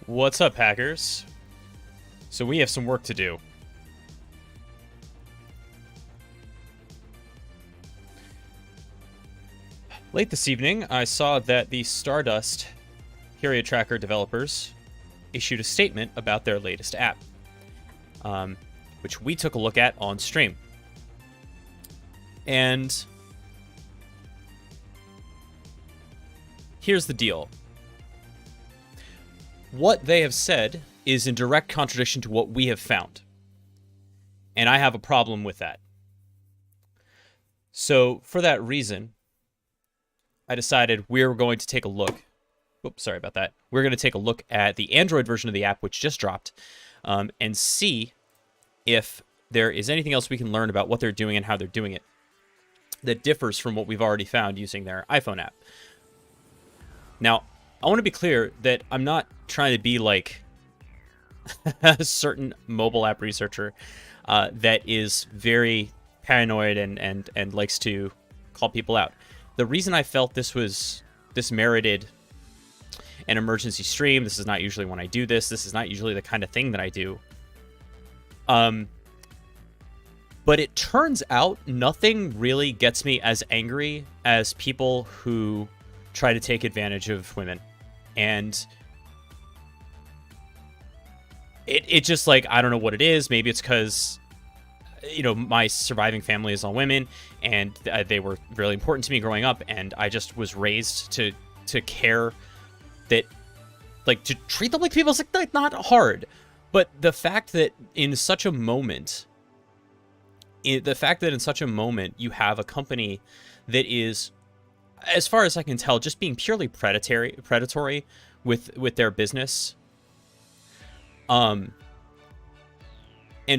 What's up, hackers? So we have some work to do. Late this evening, I saw that the Stardust period tracker developers issued a statement about their latest app, which we took a look at on stream. And here's the deal. What they have said is in direct contradiction to what we have found. And I have a problem with that. So, for that reason, I decided we're going to take a look. Oops, sorry about that. We're going to take a look at the Android version of the app, which just dropped, and see if there is anything else we can learn about what they're doing and how they're doing it that differs from what we've already found using their iPhone app. Now, I want to be clear that I'm not trying to be like a certain mobile app researcher that is very paranoid and likes to call people out. The reason I felt this merited an emergency stream, this is not usually when I do this is not usually the kind of thing that I do. But it turns out nothing really gets me as angry as people who try to take advantage of women. And it just, like, I don't know what it is. Maybe it's because, you know, my surviving family is all women, and they were really important to me growing up, and I just was raised to care that, like, to treat them like people is, like, not hard. But the fact that in such a moment, you have a company that is, as far as I can tell, just being purely predatory with their business, and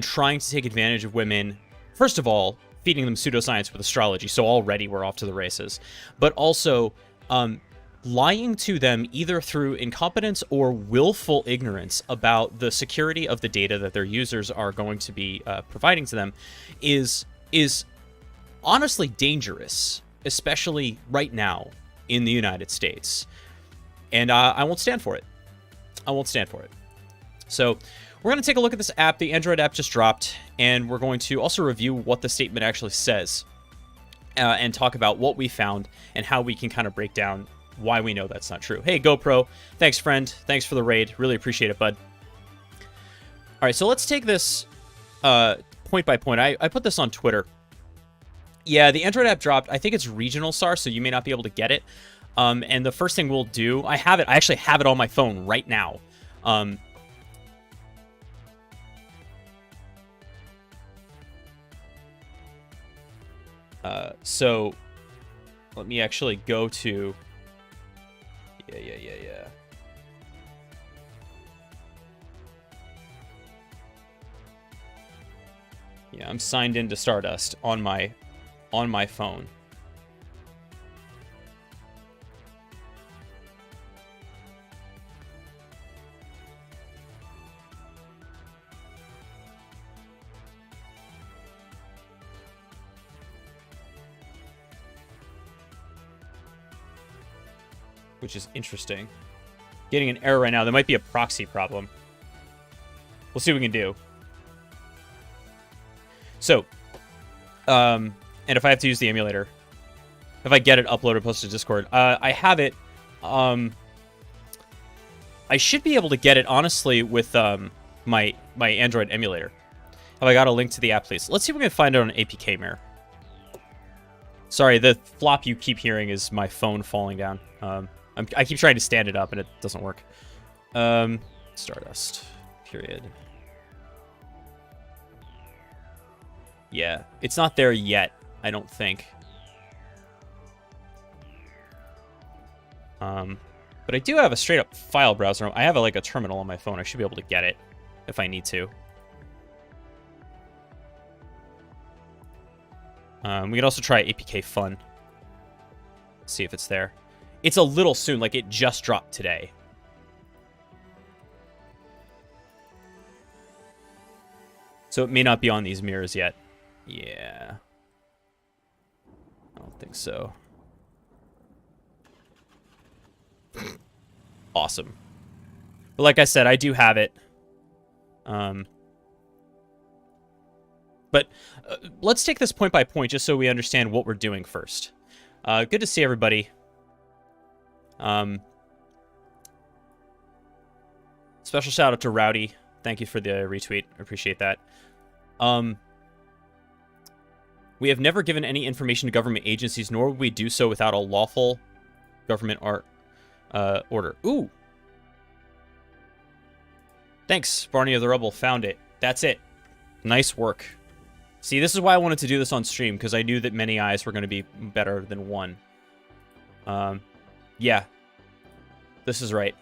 trying to take advantage of women. First of all, feeding them pseudoscience with astrology, so already we're off to the races. But also, lying to them either through incompetence or willful ignorance about the security of the data that their users are going to be providing to them is honestly dangerous, especially right now in the United States. And I won't stand for it. I won't stand for it. So we're going to take a look at this app. The Android app just dropped, and we're going to also review what the statement actually says, and talk about what we found and how we can kind of break down why we know that's not true. Hey, GoPro. Thanks, friend. Thanks for the raid. Really appreciate it, bud. All right, so let's take this point by point. I put this on Twitter. Yeah, the Android app dropped. I think it's regional SAR, so you may not be able to get it. And the first thing we'll do, I actually have it on my phone right now. So let me actually go to... Yeah. Yeah, I'm signed into Stardust on my phone. Which is interesting. Getting an error right now. There might be a proxy problem. We'll see what we can do. So, and if I have to use the emulator, if I get it uploaded, posted to Discord, I have it. I should be able to get it, honestly, with my Android emulator. Have I got a link to the app, please? Let's see if we can find it on an APK mirror. Sorry, the flop you keep hearing is my phone falling down. I keep trying to stand it up, and it doesn't work. Stardust. Period. Yeah, it's not there yet, I don't think. But I do have a straight-up file browser. I have like a terminal on my phone. I should be able to get it if I need to. We can also try APK Fun. See if it's there. It's a little soon, like it just dropped today. So it may not be on these mirrors yet. Yeah. I don't think so. Awesome. But like I said, I do have it. But let's take this point by point just so we understand what we're doing first. Good to see everybody. Special shout out to Rowdy. Thank you for the retweet. I appreciate that. We have never given any information to government agencies, nor would we do so without a lawful government order. Ooh. Thanks, Barney of the Rebel. Found it. That's it. Nice work. See, this is why I wanted to do this on stream, because I knew that many eyes were going to be better than one. Yeah. This is right.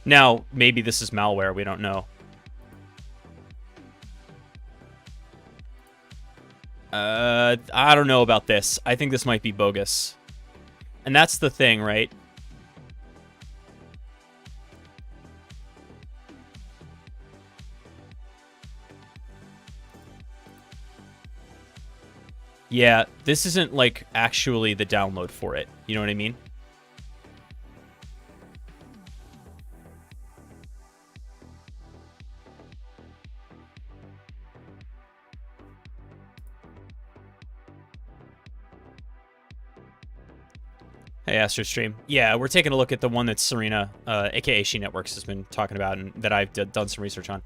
Now, maybe this is malware. We don't know. I don't know about this. I think this might be bogus. And that's the thing, right? Yeah, this isn't, like, actually the download for it. You know what I mean? Hey, Astro Stream. Yeah, we're taking a look at the one that Serena, aka She Networks, has been talking about and that I've done some research on.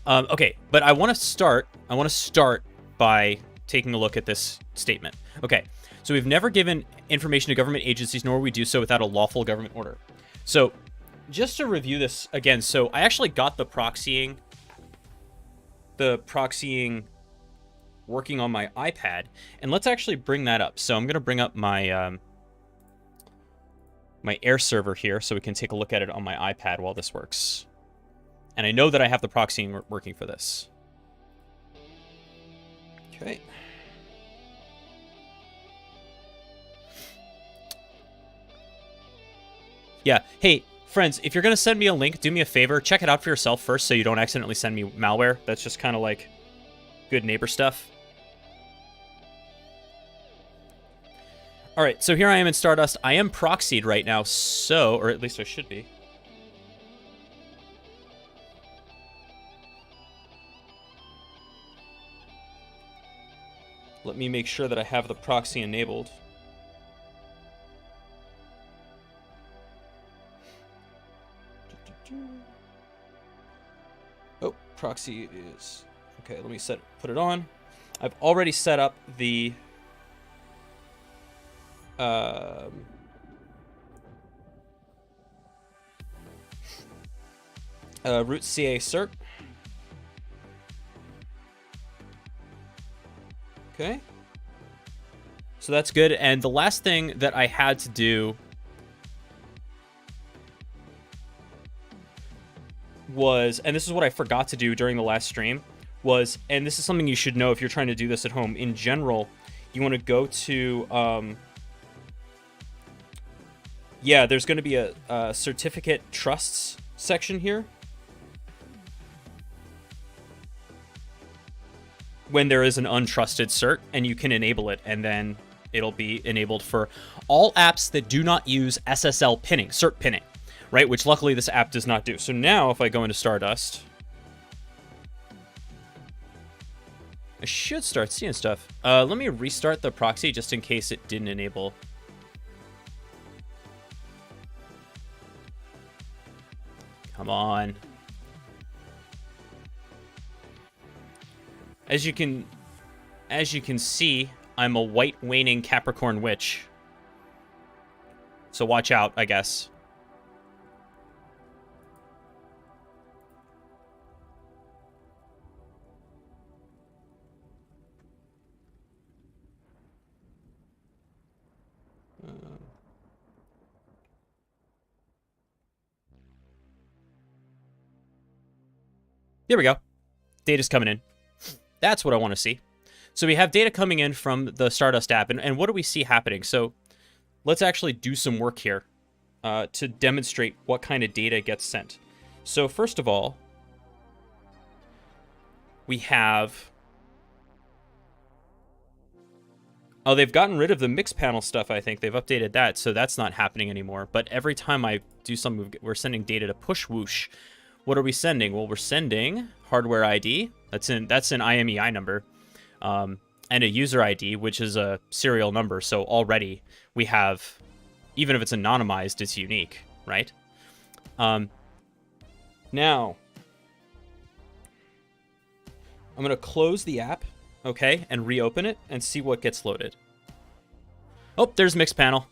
Okay, but I want to start by taking a look at this statement. Okay, so we've never given information to government agencies, nor we do so without a lawful government order. So, just to review this again, so I actually got the proxying working on my iPad, and let's actually bring that up. So I'm going to bring up my my Air server here so we can take a look at it on my iPad while this works. And I know that I have the proxying working for this. Okay. Yeah. Hey, friends, if you're going to send me a link, do me a favor. Check it out for yourself first so you don't accidentally send me malware. That's just kind of like good neighbor stuff. All right, so here I am in Stardust. I am proxied right now, so, or at least I should be. Let me make sure that I have the proxy enabled. Oh, proxy is... Okay, let me put it on. I've already set up the... root CA cert. Okay. So that's good. And the last thing that I had to do was, and this is what I forgot to do during the last stream, was, and this is something you should know if you're trying to do this at home, in general, you want to go to, yeah, there's going to be a certificate trusts section here. When there is an untrusted cert, and you can enable it, and then it'll be enabled for all apps that do not use SSL pinning, cert pinning, right? Which luckily this app does not do. So now if I go into Stardust, I should start seeing stuff. Let me restart the proxy just in case it didn't enable. Come on. As you can see, I'm a white waning Capricorn witch. So watch out, I guess. There we go. Data's coming in. That's what I want to see. So we have data coming in from the Stardust app, and what do we see happening? So let's actually do some work here to demonstrate what kind of data gets sent. So first of all, we have Oh, they've gotten rid of the mix panel stuff, I think. They've updated that, so that's not happening anymore. But every time I do something, we're sending data to push whoosh. What are we sending? Well, we're sending hardware ID. That's an IMEI number. And a user ID, which is a serial number. So already we have, even if it's anonymized, it's unique, right? Now, I'm going to close the app, okay, and reopen it and see what gets loaded. Oh, there's mix panel.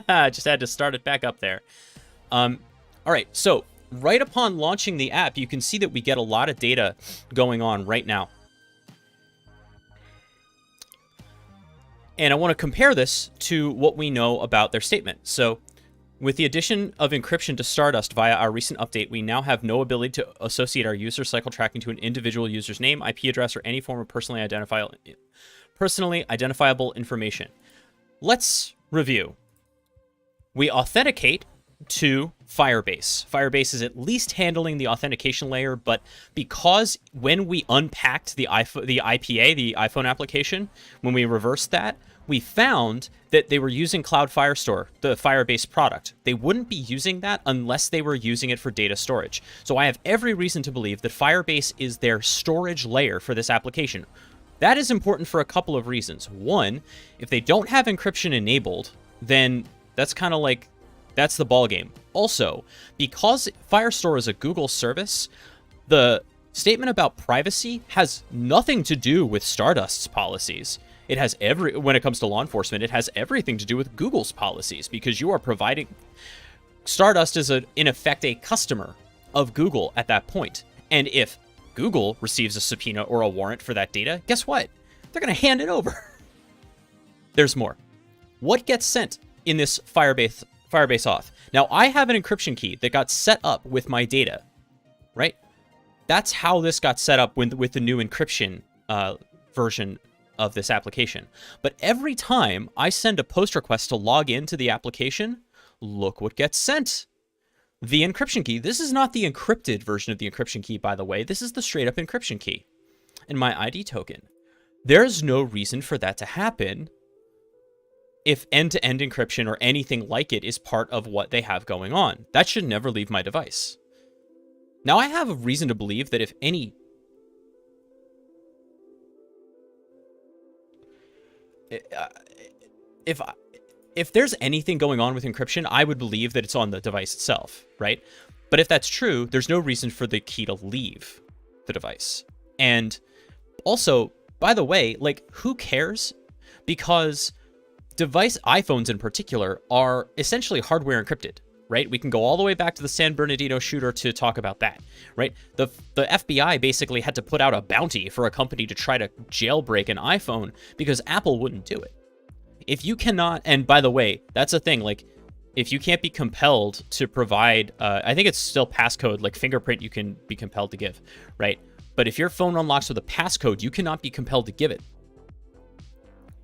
I just had to start it back up there. All right, so right upon launching the app, you can see that we get a lot of data going on right now. And I want to compare this to what we know about their statement. So with the addition of encryption to Stardust via our recent update, we now have no ability to associate our user cycle tracking to an individual user's name, IP address, or any form of personally identifiable information. Let's review. We authenticate to Firebase. Firebase is at least handling the authentication layer, but because when we unpacked the IPA, the iPhone application, when we reversed that, we found that they were using Cloud Firestore, the Firebase product. They wouldn't be using that unless they were using it for data storage. So I have every reason to believe that Firebase is their storage layer for this application. That is important for a couple of reasons. One, if they don't have encryption enabled, then that's kind of like, that's the ball game. Also, because Firestore is a Google service, the statement about privacy has nothing to do with Stardust's policies. It has when it comes to law enforcement, it has everything to do with Google's policies, because you are providing, Stardust is in effect a customer of Google at that point. And if Google receives a subpoena or a warrant for that data, guess what? They're going to hand it over. There's more. What gets sent in this Firebase auth? Now, I have an encryption key that got set up with my data, right? That's how this got set up with the new encryption version of this application. But every time I send a post request to log into the application, look what gets sent. The encryption key. This is not the encrypted version of the encryption key, by the way. This is the straight up encryption key and my ID token. There's no reason for that to happen if end-to-end encryption or anything like it is part of what they have going on. That should never leave my device. Now, I have a reason to believe that if there's anything going on with encryption, I would believe that it's on the device itself, right? But if that's true, there's no reason for the key to leave the device. And also, by the way, like, who cares? Because iPhones in particular are essentially hardware encrypted, right? We can go all the way back to the San Bernardino shooter to talk about that, right? The FBI basically had to put out a bounty for a company to try to jailbreak an iPhone because Apple wouldn't do it. If you cannot, and by the way, that's a thing, like, if you can't be compelled to provide, I think it's still passcode, like fingerprint you can be compelled to give, right? But if your phone unlocks with a passcode, you cannot be compelled to give it.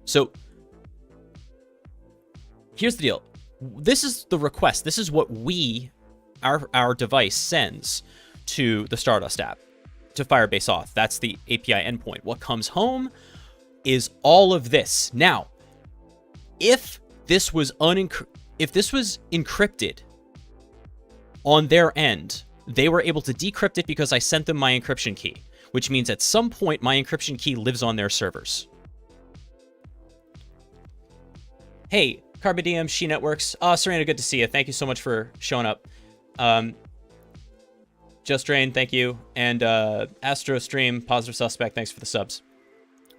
So here's the deal. This is the request. This is what our device sends to the Stardust app, to Firebase auth. That's the API endpoint. What comes home is all of this. Now, if this was encrypted on their end, they were able to decrypt it because I sent them my encryption key, which means at some point my encryption key lives on their servers. Hey, Carpe Diem, She Networks. Serena, good to see you. Thank you so much for showing up. Just Drain, thank you. And Astro Stream, Positive Suspect, thanks for the subs.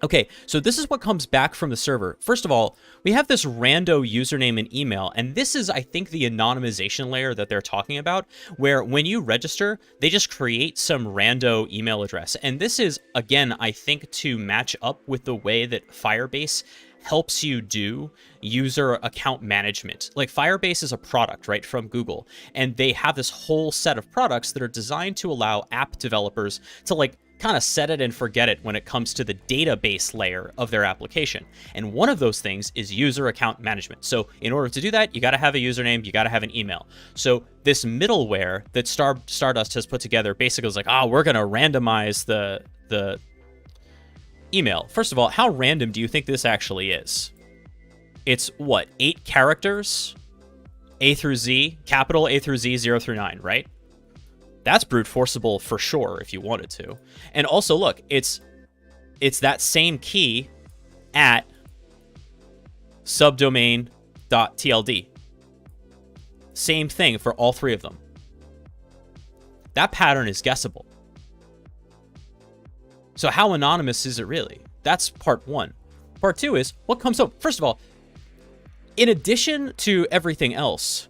Okay, so this is what comes back from the server. First of all, we have this rando username and email, and this is, I think, the anonymization layer that they're talking about, where when you register, they just create some rando email address. And this is, again, I think, to match up with the way that Firebase helps you do user account management. Like, Firebase is a product, right, from Google, and they have this whole set of products that are designed to allow app developers to, like, kind of set it and forget it when it comes to the database layer of their application. And one of those things is user account management. So in order to do that, you got to have a username, you got to have an email. So this middleware that Stardust has put together basically is like, we're going to randomize the email. First of all, how random do you think this actually is? It's what, 8 characters? A through Z, capital A through Z, 0 through 9, right? That's brute forceable for sure if you wanted to. And also, look, it's that same key at subdomain.tld. Same thing for all 3 of them. That pattern is guessable. So how anonymous is it really? That's part 1. Part 2 is what comes up. First of all, in addition to everything else,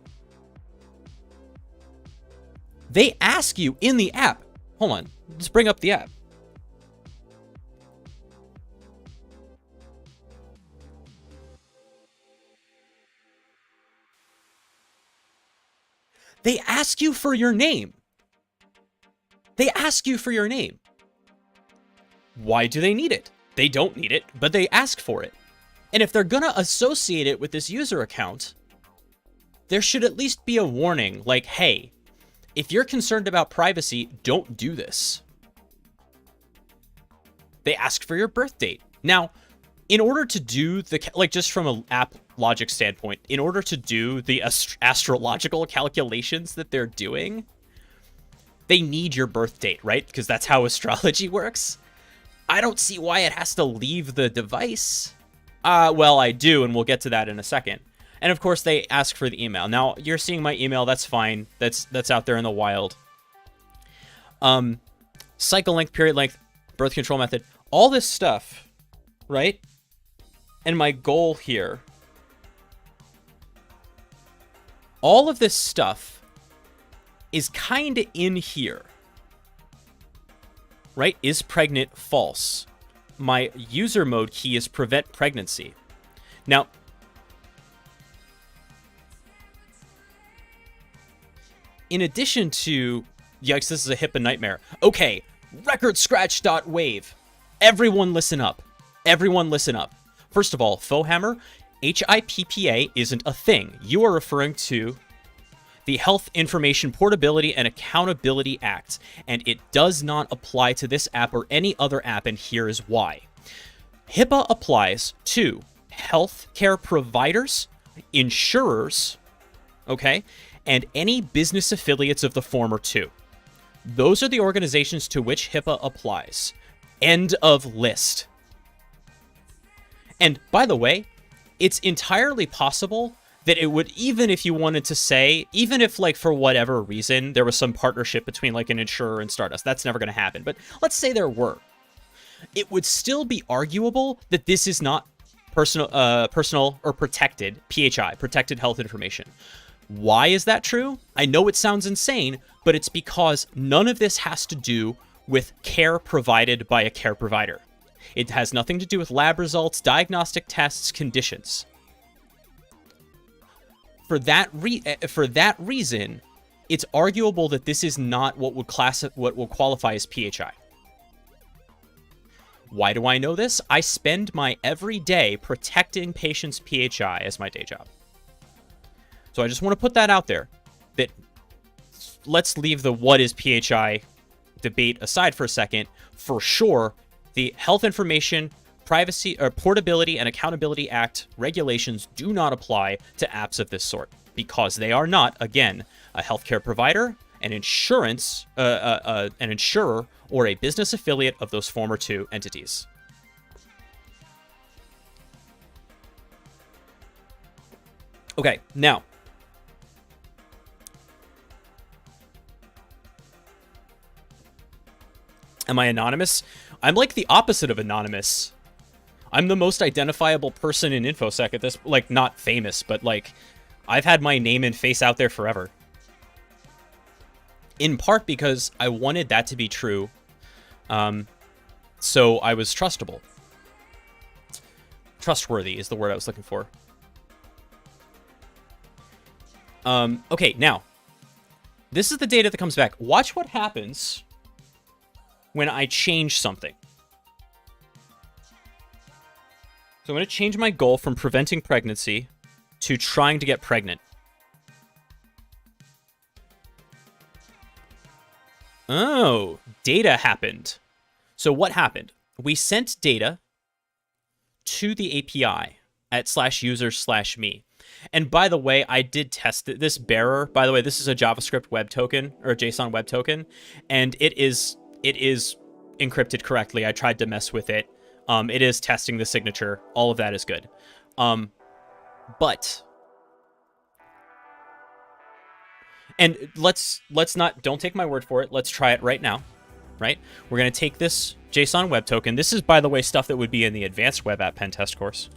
they ask you in the app. Hold on. Let's bring up the app. They ask you for your name. They ask you for your name. Why do they need it? They don't need it, but they ask for it. And if they're gonna associate it with this user account, there should at least be a warning like, hey, if you're concerned about privacy, don't do this. They ask for your birth date. Now, in order to do the, like, just from an app logic standpoint, in order to do the astrological calculations that they're doing, they need your birth date, right? Because that's how astrology works. I don't see why it has to leave the device. Well, I do, and we'll get to that in a second. And of course, they ask for the email. Now, you're seeing my email. That's fine. That's out there in the wild. Cycle length, period length, birth control method, all this stuff, right? And my goal here, all of this stuff is kind of in here, right? Is pregnant false? My user mode key is prevent pregnancy. Now, in addition to, yikes, this is a HIPAA nightmare. Okay, recordscratch.wave. Everyone listen up. Everyone listen up. First of all, FOHammer, HIPPA isn't a thing. You are referring to the Health Information Portability and Accountability Act, and it does not apply to this app or any other app, and here is why. HIPAA applies to healthcare providers, insurers, okay, and any business affiliates of the former two. Those are the organizations to which HIPAA applies. End of list. And by the way, it's entirely possible that it would, even if you wanted to say, even if, like, for whatever reason, there was some partnership between, like, an insurer and Stardust, that's never going to happen. But let's say there were. It would still be arguable that this is not personal or protected PHI, protected health information. Why is that true? I know it sounds insane, but it's because none of this has to do with care provided by a care provider. It has nothing to do with lab results, diagnostic tests, conditions. For that reason, it's arguable that this is not what will qualify as PHI. Why do I know this? I spend my every day protecting patients' PHI as my day job. So I just want to put that out there. That let's leave the what is PHI debate aside for a second. For sure, the Health Information Privacy or Portability and Accountability Act regulations do not apply to apps of this sort because they are not, again, a healthcare provider, an insurance, an insurer, or a business affiliate of those former two entities. Okay, now, am I anonymous? I'm like the opposite of anonymous. I'm the most identifiable person in InfoSec at this, like, not famous, but, like, I've had my name and face out there forever. In part because I wanted that to be true, so I was trustable. Trustworthy is the word I was looking for. Okay, now, this is the data that comes back. Watch what happens when I change something. So I'm going to change my goal from preventing pregnancy to trying to get pregnant. Oh, data happened. So what happened? We sent data to the API. at /users/me. And by the way, I did test it. This bearer, by the way, this is a JavaScript web token or a JSON web token, and it is encrypted correctly. I tried to mess with it. It is testing the signature. All of that is good. But and let's not, don't take my word for it. Let's try it right now. Right? We're going to take this JSON web token. This is, by the way, stuff that would be in the advanced web app pen test course.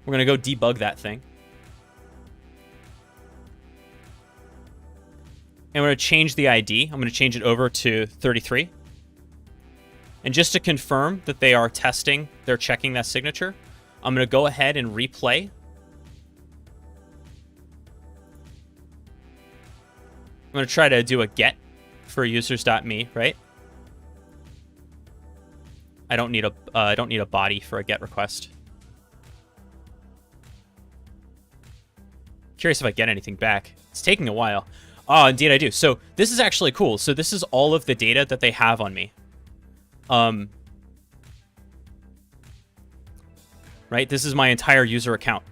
We're going to go debug that thing. And we're going to change the ID. I'm going to change it over to 33. And just to confirm that they are testing, they're checking that signature, I'm going to go ahead and replay. I'm going to try to do a get for users.me, right? I don't need a body for a get request. Curious if I get anything back. It's taking a while. Oh, indeed I do. So this is actually cool. So this is all of the data that they have on me. Right? This is my entire user account.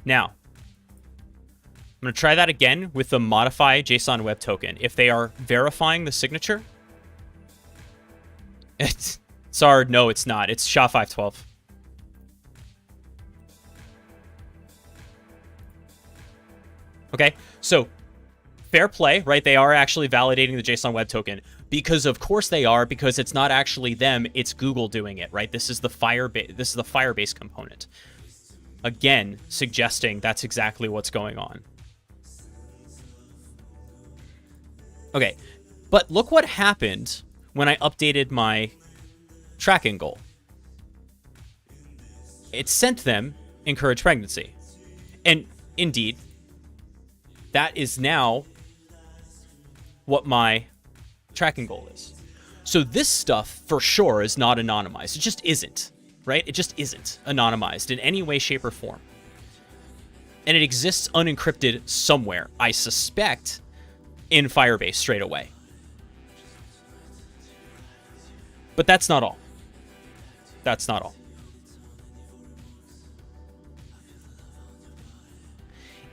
Now, I'm going to try that again with the modify JSON web token. If they are verifying the signature, sorry, no, it's not. It's SHA-512. Okay, so fair play, right? They are actually validating the JSON web token because, of course, they are, because it's not actually them; it's Google doing it, right? This is the Firebase component. Again, suggesting that's exactly what's going on. Okay, but look what happened when I updated my tracking goal. It sent them encourage pregnancy, and indeed, that is now what my tracking goal is. So this stuff, for sure, is not anonymized. It just isn't, right? It just isn't anonymized in any way, shape, or form. And it exists unencrypted somewhere, I suspect, in Firebase straight away. But that's not all. That's not all.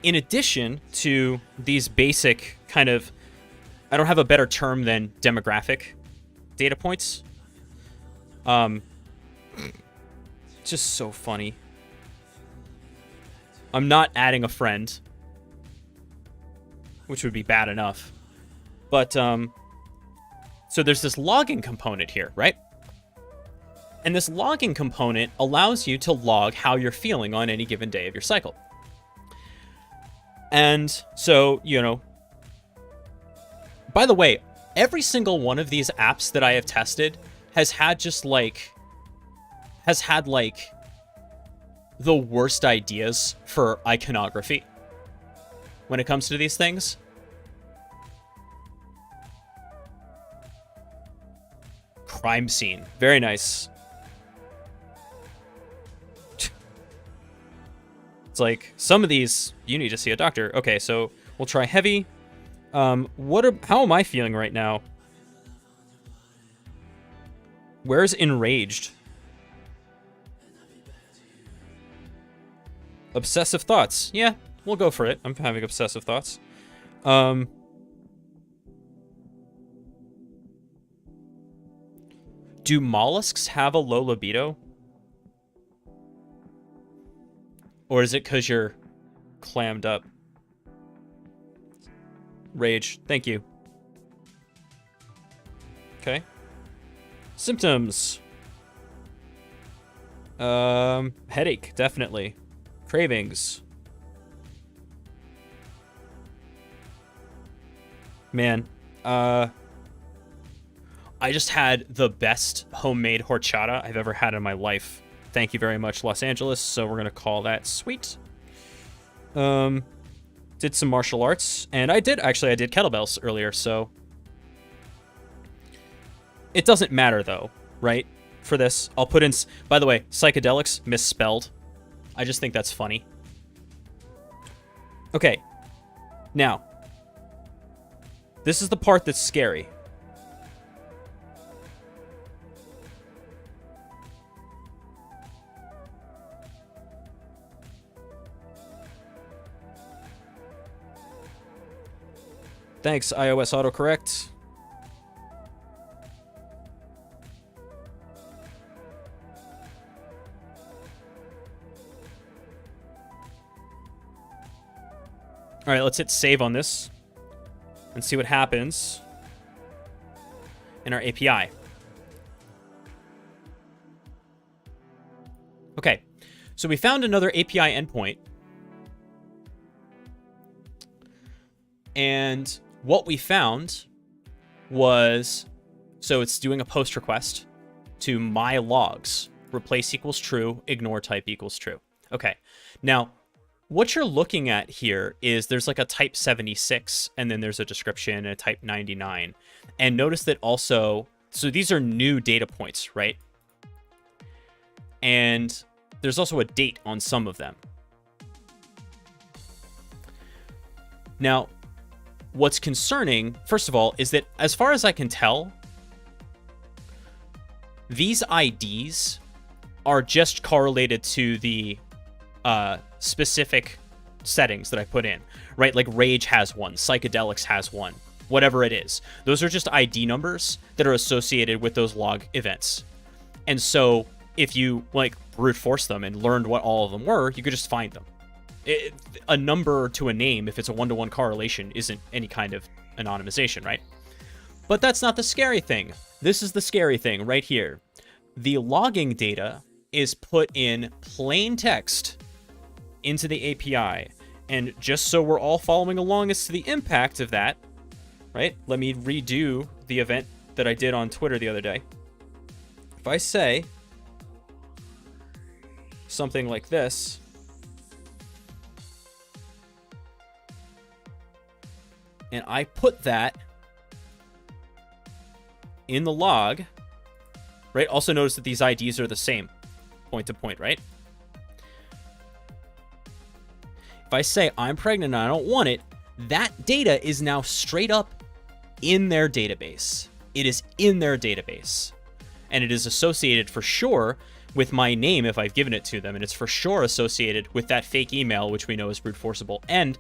In addition to these basic kind of, I don't have a better term than demographic data points. Just so funny. I'm not adding a friend, which would be bad enough. But, so there's this logging component here, right? And this logging component allows you to log how you're feeling on any given day of your cycle. And so, you know, by the way, every single one of these apps that I have tested has had the worst ideas for iconography when it comes to these things. Crime scene. Very nice. It's like, some of these, you need to see a doctor. Okay, so we'll try heavy. How am I feeling right now? Where's enraged? Obsessive thoughts. Yeah, we'll go for it. I'm having obsessive thoughts. Do mollusks have a low libido? Or is it because you're clammed up? Rage. Thank you. Okay. Symptoms. Headache, definitely. Cravings. Man, I just had the best homemade horchata I've ever had in my life. Thank you very much, Los Angeles. So we're going to call that sweet. Did some martial arts. And I did kettlebells earlier, so. It doesn't matter, though, right? For this, I'll put in, by the way, psychedelics misspelled. I just think that's funny. Okay. Now. This is the part that's scary. Thanks, iOS autocorrect. All right, let's hit save on this and see what happens in our API. Okay, so we found another API endpoint. And what we found was, so it's doing a post request to my logs. Replace equals true, ignore type equals true. Okay, now what you're looking at here is there's like a type 76, and then there's a description and a type 99. And notice that also, so these are new data points, right? And there's also a date on some of them. Now, what's concerning, first of all, is that as far as I can tell, these IDs are just correlated to the specific settings that I put in, right? Like Rage has one, Psychedelics has one, whatever it is. Those are just ID numbers that are associated with those log events. And so if you like brute force them and learned what all of them were, you could just find them. A number to a name, if it's a one-to-one correlation, isn't any kind of anonymization, right? But that's not the scary thing. This is the scary thing right here. The logging data is put in plain text into the API. And just so we're all following along as to the impact of that, right? Let me redo the event that I did on Twitter the other day. If I say something like this, and I put that in the log, right? Also notice that these IDs are the same, point to point, right? If I say I'm pregnant and I don't want it, that data is now straight up in their database. It is in their database. And it is associated for sure with my name if I've given it to them. And it's for sure associated with that fake email, which we know is brute forceable. And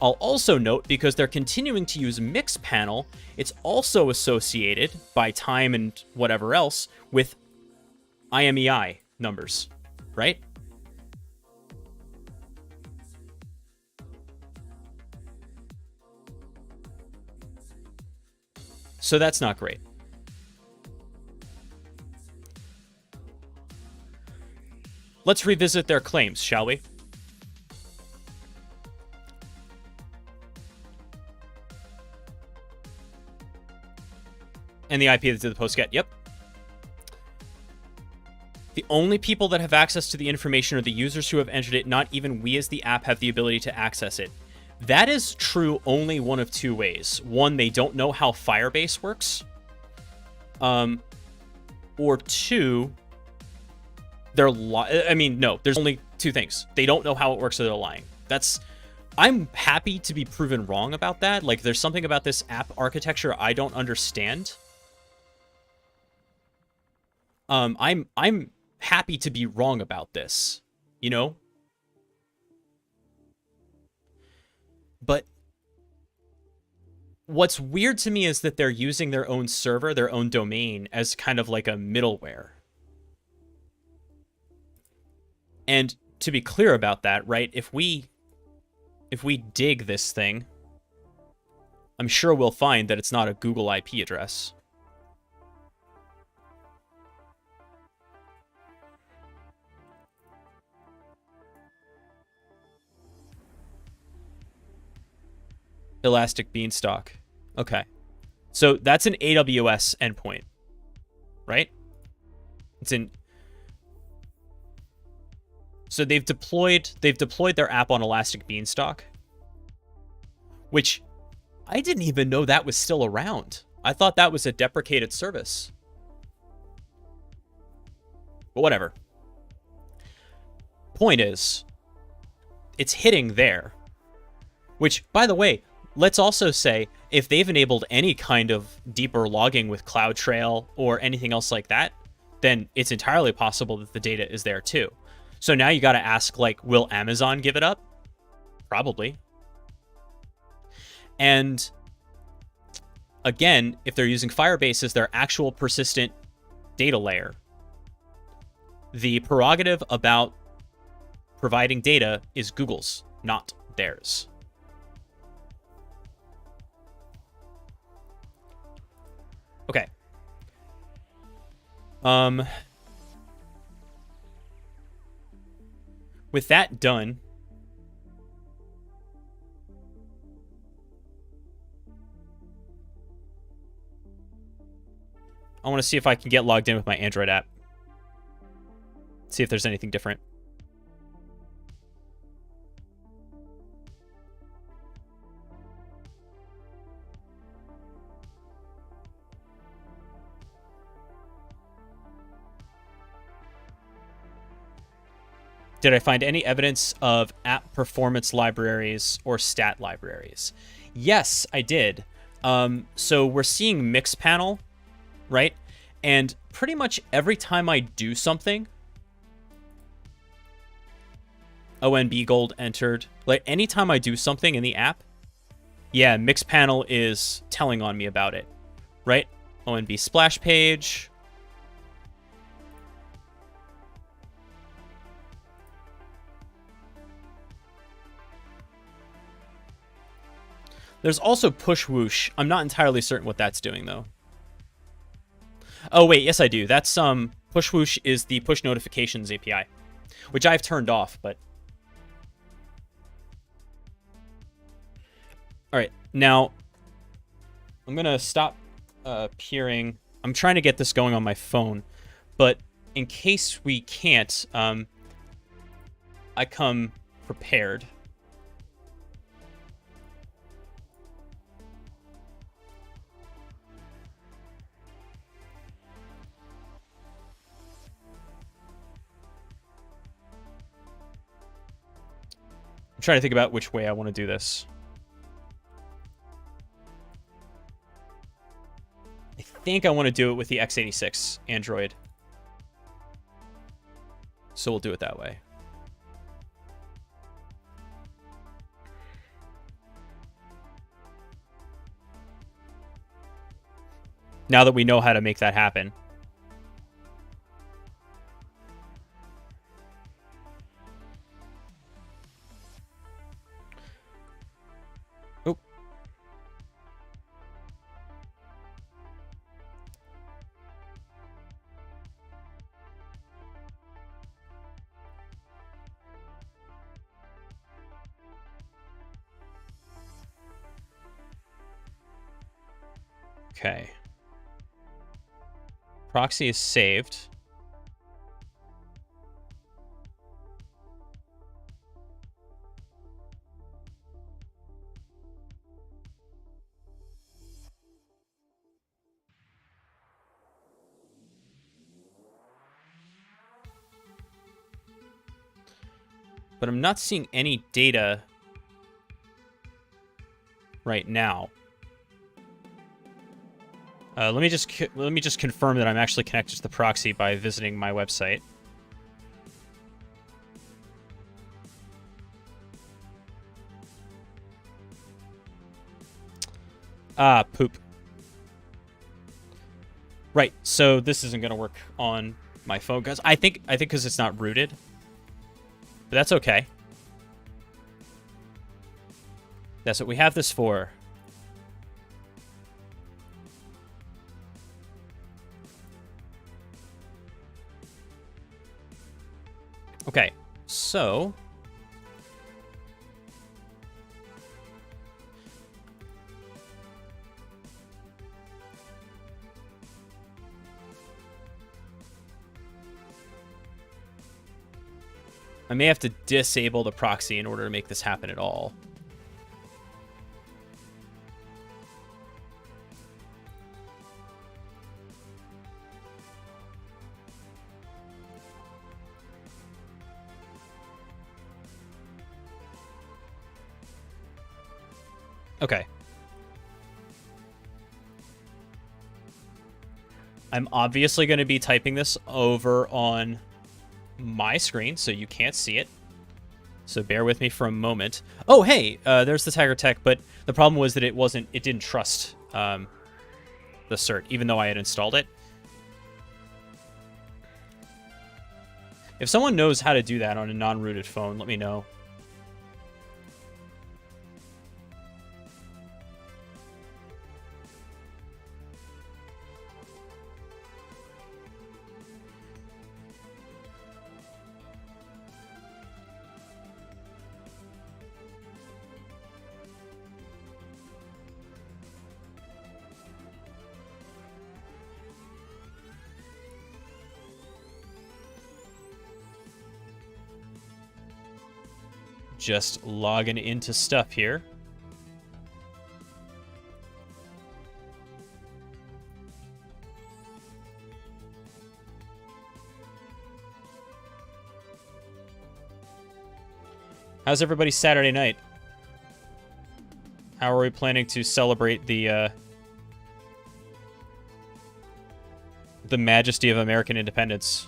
I'll also note, because they're continuing to use Mixpanel, it's also associated by time and whatever else with IMEI numbers, right? So that's not great. Let's revisit their claims, shall we? And the IP that did the post get, yep. The only people that have access to the information are the users who have entered it. Not even we as the app have the ability to access it. That is true only one of two ways. One, they don't know how Firebase works. Or two, no, there's only two things. They don't know how it works, so they're lying. I'm happy to be proven wrong about that. Like, there's something about this app architecture I don't understand. I'm happy to be wrong about this, you know? But what's weird to me is that they're using their own server, their own domain, as kind of like a middleware. And to be clear about that, right, if we dig this thing, I'm sure we'll find that it's not a Google IP address. Elastic Beanstalk. Okay. So that's an AWS endpoint, right? So they've deployed their app on Elastic Beanstalk, which I didn't even know that was still around. I thought that was a deprecated service. But whatever. Point is, it's hitting there. Which, by the way, let's also say, if they've enabled any kind of deeper logging with CloudTrail or anything else like that, then it's entirely possible that the data is there too. So now you got to ask, like, will Amazon give it up? Probably. And Again, if they're using Firebase as their actual persistent data layer, the prerogative about providing data is Google's, not theirs. Okay. With that done, I want to see if I can get logged in with my Android app. See if there's anything different. Did I find any evidence of app performance libraries or stat libraries? Yes, I did. So we're seeing Mixpanel, right? And pretty much every time I do something, ONB Gold entered. Like, anytime I do something in the app, yeah, Mixpanel is telling on me about it, right? ONB splash page. There's also push whoosh. I'm not entirely certain what that's doing, though. Oh, wait, yes, I do. That's, push whoosh is the push notifications API, which I've turned off, but... All right, now, I'm going to stop peering. I'm trying to get this going on my phone, but in case we can't, I come prepared. I'm trying to think about which way I want to do this. I think I want to do it with the x86 Android. So we'll do it that way. Now that we know how to make that happen. Oh. Okay. Proxy is saved. But I'm not seeing any data right now. Let me just confirm that I'm actually connected to the proxy by visiting my website. Ah, poop. Right, so this isn't gonna work on my phone, guys. I think because it's not rooted. But that's okay. That's what we have this for. Okay, so... I may have to disable the proxy in order to make this happen at all. Okay. I'm obviously going to be typing this over on my screen, so you can't see it. So bear with me for a moment. Oh, hey, there's the Tiger Tech, but the problem was that it didn't trust the cert, even though I had installed it. If someone knows how to do that on a non-rooted phone, let me know. Just logging into stuff here. How's everybody's Saturday night? How are we planning to celebrate the majesty of American independence?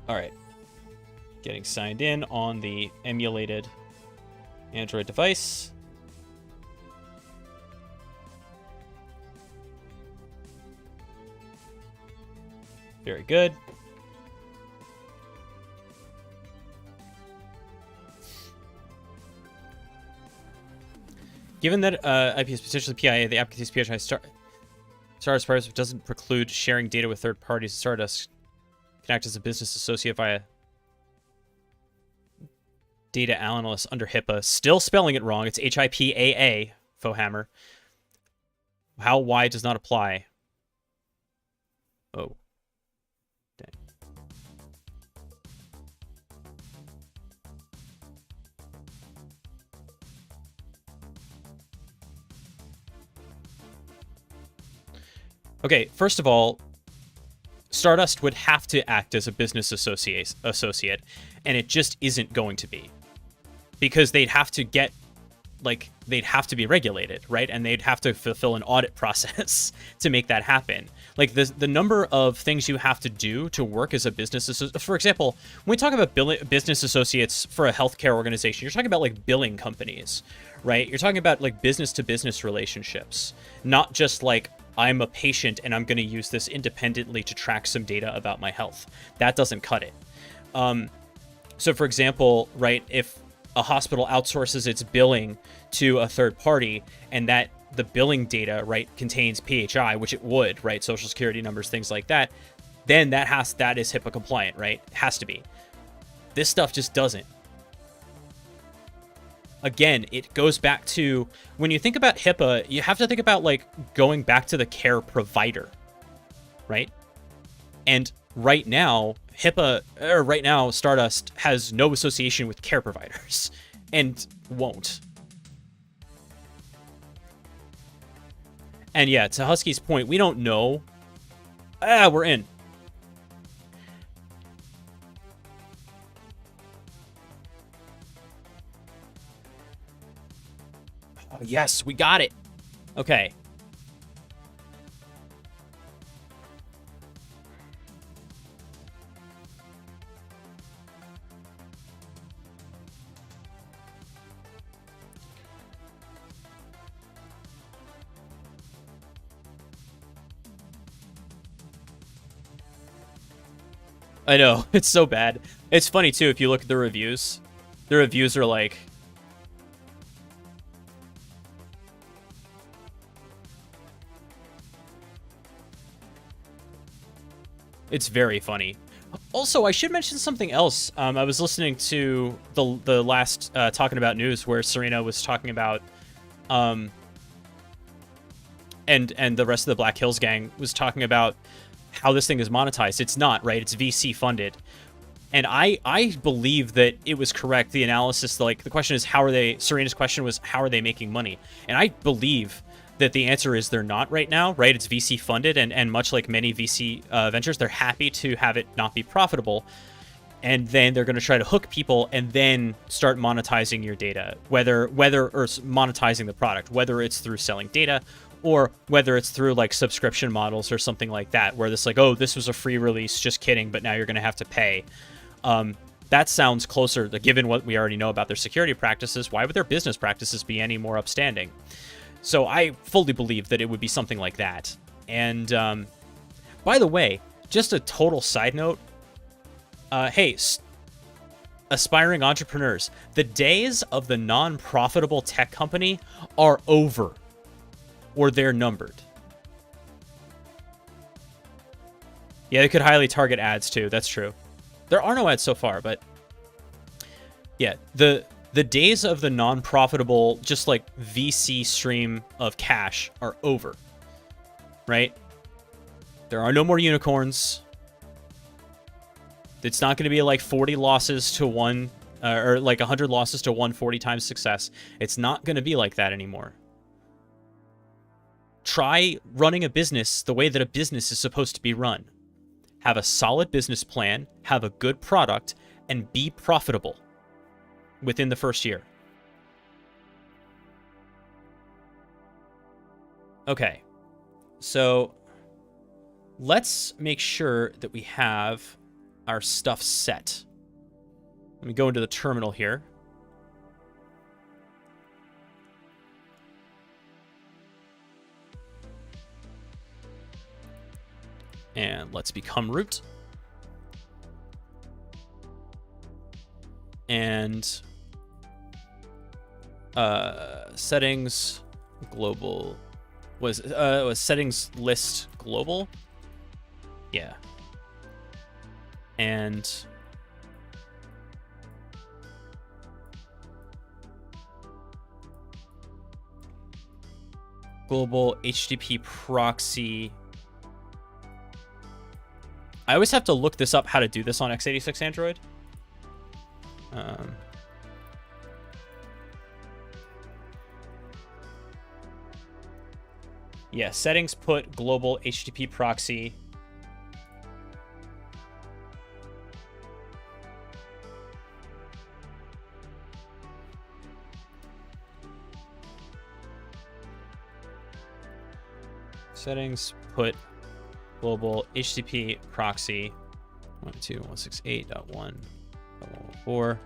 All right. Getting signed in on the emulated Android device. Very good. Given that IP is potentially PIA, the app contains PHI Stardust parts, which doesn't preclude sharing data with third parties. Stardust can act as a business associate via data analyst under HIPAA. Still spelling it wrong. It's HIPAA, Fohammer. How wide does not apply? Oh. Dang. Okay, first of all, Stardust would have to act as a business associate, and it just isn't going to be. Because they'd have to get, like, they'd have to be regulated, right? And they'd have to fulfill an audit process to make that happen. Like, the number of things you have to do to work as a business associate. For example, when we talk about business associates for a healthcare organization, you're talking about, like, billing companies, right? You're talking about, like, business-to-business relationships, not just, like, I'm a patient and I'm going to use this independently to track some data about my health. That doesn't cut it. So, for example, right, if a hospital outsources its billing to a third party and that the billing data, right, contains PHI, which it would, right, social security numbers, things like that, then that is HIPAA compliant, right? It has to be. This stuff just doesn't. Again, it goes back to, when you think about HIPAA, you have to think about, like, going back to the care provider, right? And right now, Stardust has no association with care providers, and won't. And yeah, to Husky's point, we don't know. We're in. Oh, yes, we got it. Okay. I know, it's so bad. It's funny, too, if you look at the reviews are like... It's very funny. Also, I should mention something else. I was listening to the last Talking About News where Serena was talking about And the rest of the Black Hills gang was talking about how this thing is monetized. It's not, right? It's VC funded. And I believe that it was correct. The analysis, like, the question is, how are they, Serena's question was, how are they making money? And I believe that the answer is they're not right now, right? It's VC funded, and much like many VC ventures, they're happy to have it not be profitable. And then they're going to try to hook people and then start monetizing your data, whether or monetizing the product, whether it's through selling data or whether it's through like subscription models or something like that, where this like, oh, this was a free release, just kidding, but now you're going to have to pay. That sounds closer, given what we already know about their security practices. Why would their business practices be any more upstanding? So I fully believe that it would be something like that. And by the way, just a total side note, hey, aspiring entrepreneurs, the days of the non-profitable tech company are over, or they're numbered. Yeah, they could highly target ads too. That's true. There are no ads so far, but yeah, the days of the non-profitable, just like VC stream of cash are over, right? There are no more unicorns. It's not going to be like 40 losses to one, or like 100 losses to 140 times success. It's not going to be like that anymore. Try running a business the way that a business is supposed to be run. Have a solid business plan, have a good product, and be profitable within the first year. Okay, so let's make sure that we have our stuff set. Let me go into the terminal here. And let's become root. And settings global was settings list global. Yeah. And global HTTP proxy. I always have to look this up, how to do this on x86 Android. Yeah, settings put global HTTP proxy. Settings put global HTTP proxy 192.168.1.1.4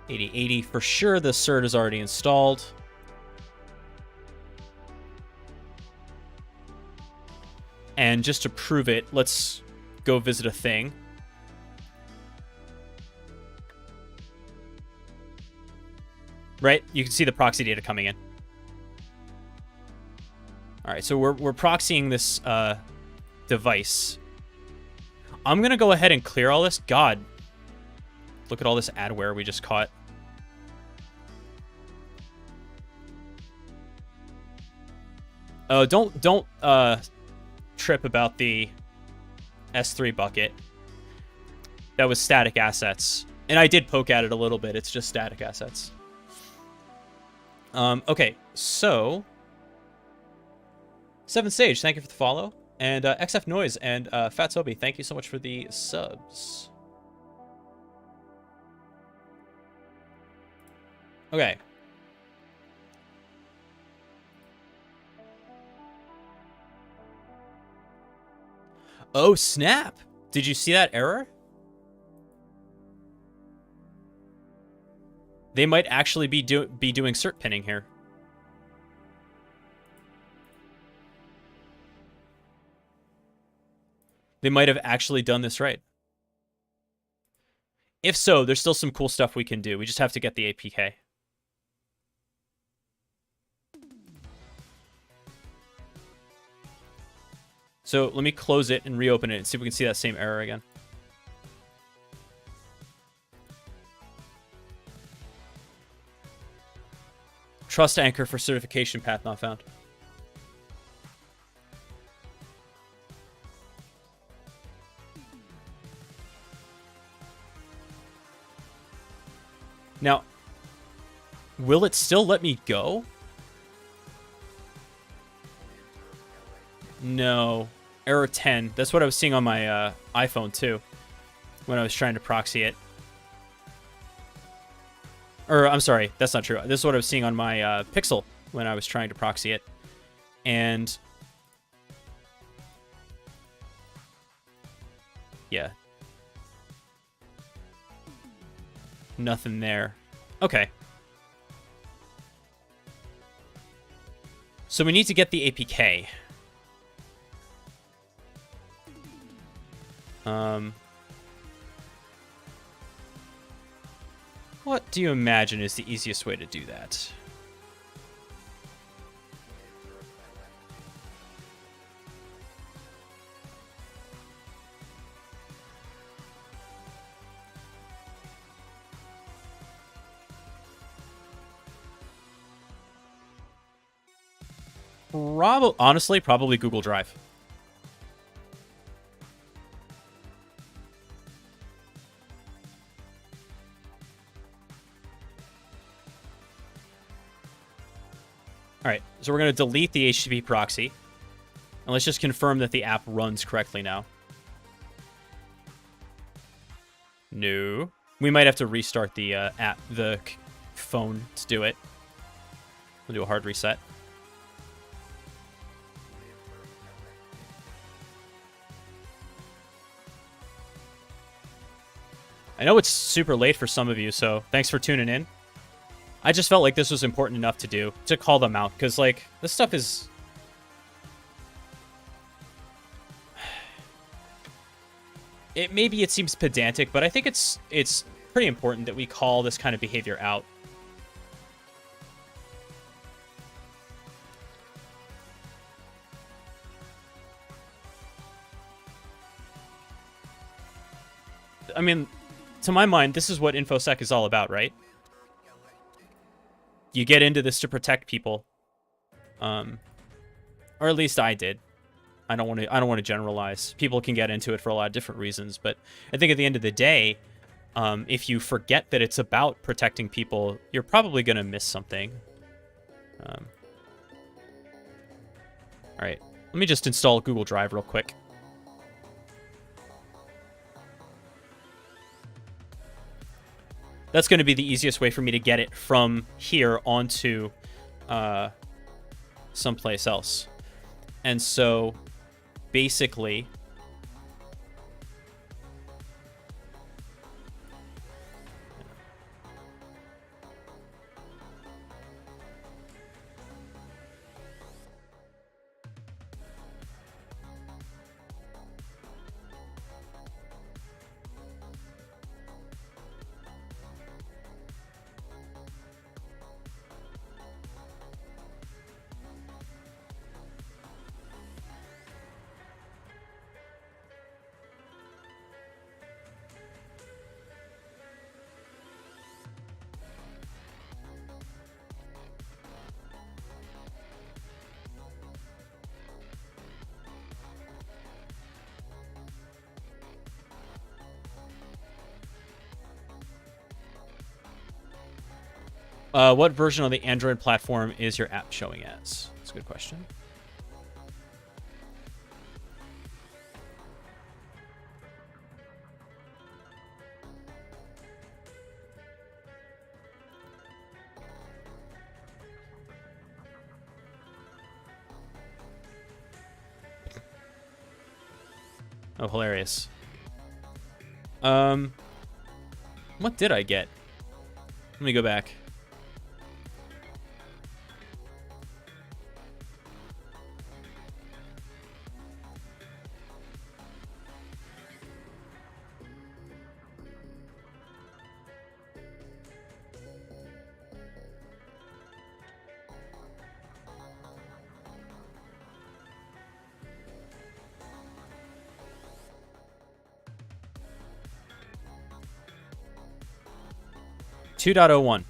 8080. For sure, the cert is already installed. And just to prove it, let's go visit a thing. Right? You can see the proxy data coming in. All right, so we're proxying this device. I'm going to go ahead and clear all this. God, look at all this adware we just caught. Oh, don't trip about the S3 bucket. That was static assets. And I did poke at it a little bit. It's just static assets. Okay, so Seventh Stage, thank you for the follow. And XF Noise and Fat Sobi, thank you so much for the subs. Okay. Oh, snap. Did you see that error? They might actually be doing cert pinning here. They might have actually done this right. If so, there's still some cool stuff we can do. We just have to get the APK. So let me close it and reopen it and see if we can see that same error again. Trust anchor for certification path not found. Now, will it still let me go? No. Error 10. That's what I was seeing on my iPhone, too, when I was trying to proxy it. Or, I'm sorry, that's not true. This is what I was seeing on my Pixel when I was trying to proxy it. And... yeah. Nothing there. Okay. So we need to get the APK. What do you imagine is the easiest way to do that? Honestly, probably Google Drive. All right, so we're going to delete the HTTP proxy. And let's just confirm that the app runs correctly now. No. We might have to restart the the phone to do it. We'll do a hard reset. I know it's super late for some of you, so thanks for tuning in. I just felt like this was important enough to do, to call them out, because, like, this stuff is... Maybe it seems pedantic, but I think it's pretty important that we call this kind of behavior out. I mean, to my mind, this is what InfoSec is all about, right? You get into this to protect people, or at least I did. I don't want to generalize. People can get into it for a lot of different reasons, but I think at the end of the day, if you forget that it's about protecting people, you're probably going to miss something. All right, let me just install Google Drive real quick. That's going to be the easiest way for me to get it from here onto someplace else. And so, basically... what version of the Android platform is your app showing as? That's a good question. Oh, hilarious. What did I get? Let me go back. .2.01.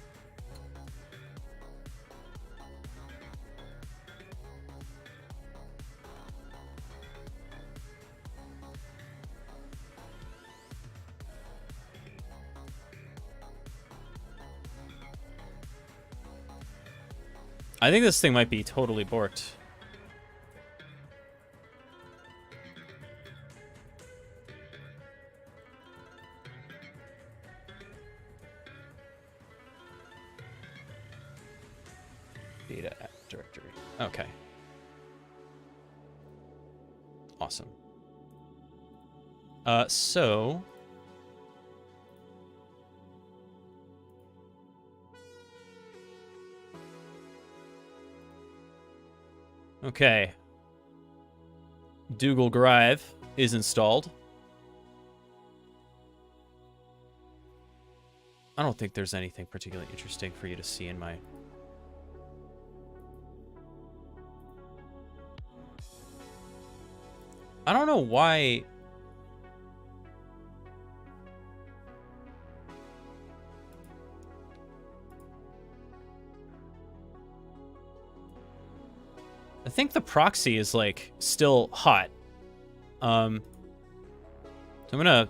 I think this thing might be totally borked. Data app directory. Okay. Awesome. So... Okay. Dougal Grive is installed. I don't think there's anything particularly interesting for you to see in my... I don't know why... I think the proxy is, like, still hot. So I'm gonna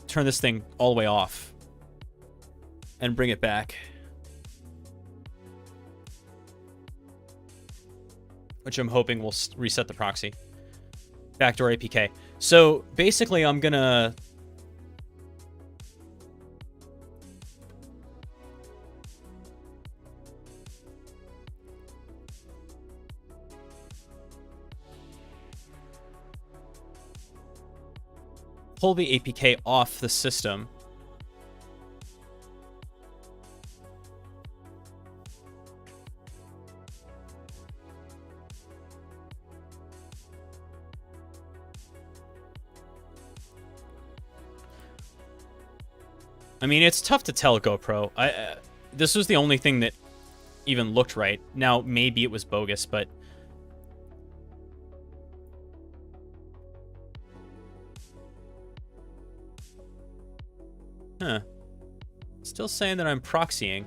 turn this thing all the way off and bring it back. Which I'm hoping will reset the proxy. Backdoor APK. So basically I'm gonna... pull the APK off the system. I mean, it's tough to tell, GoPro. This was the only thing that even looked right. Now, maybe it was bogus, but... Huh. Still saying that I'm proxying.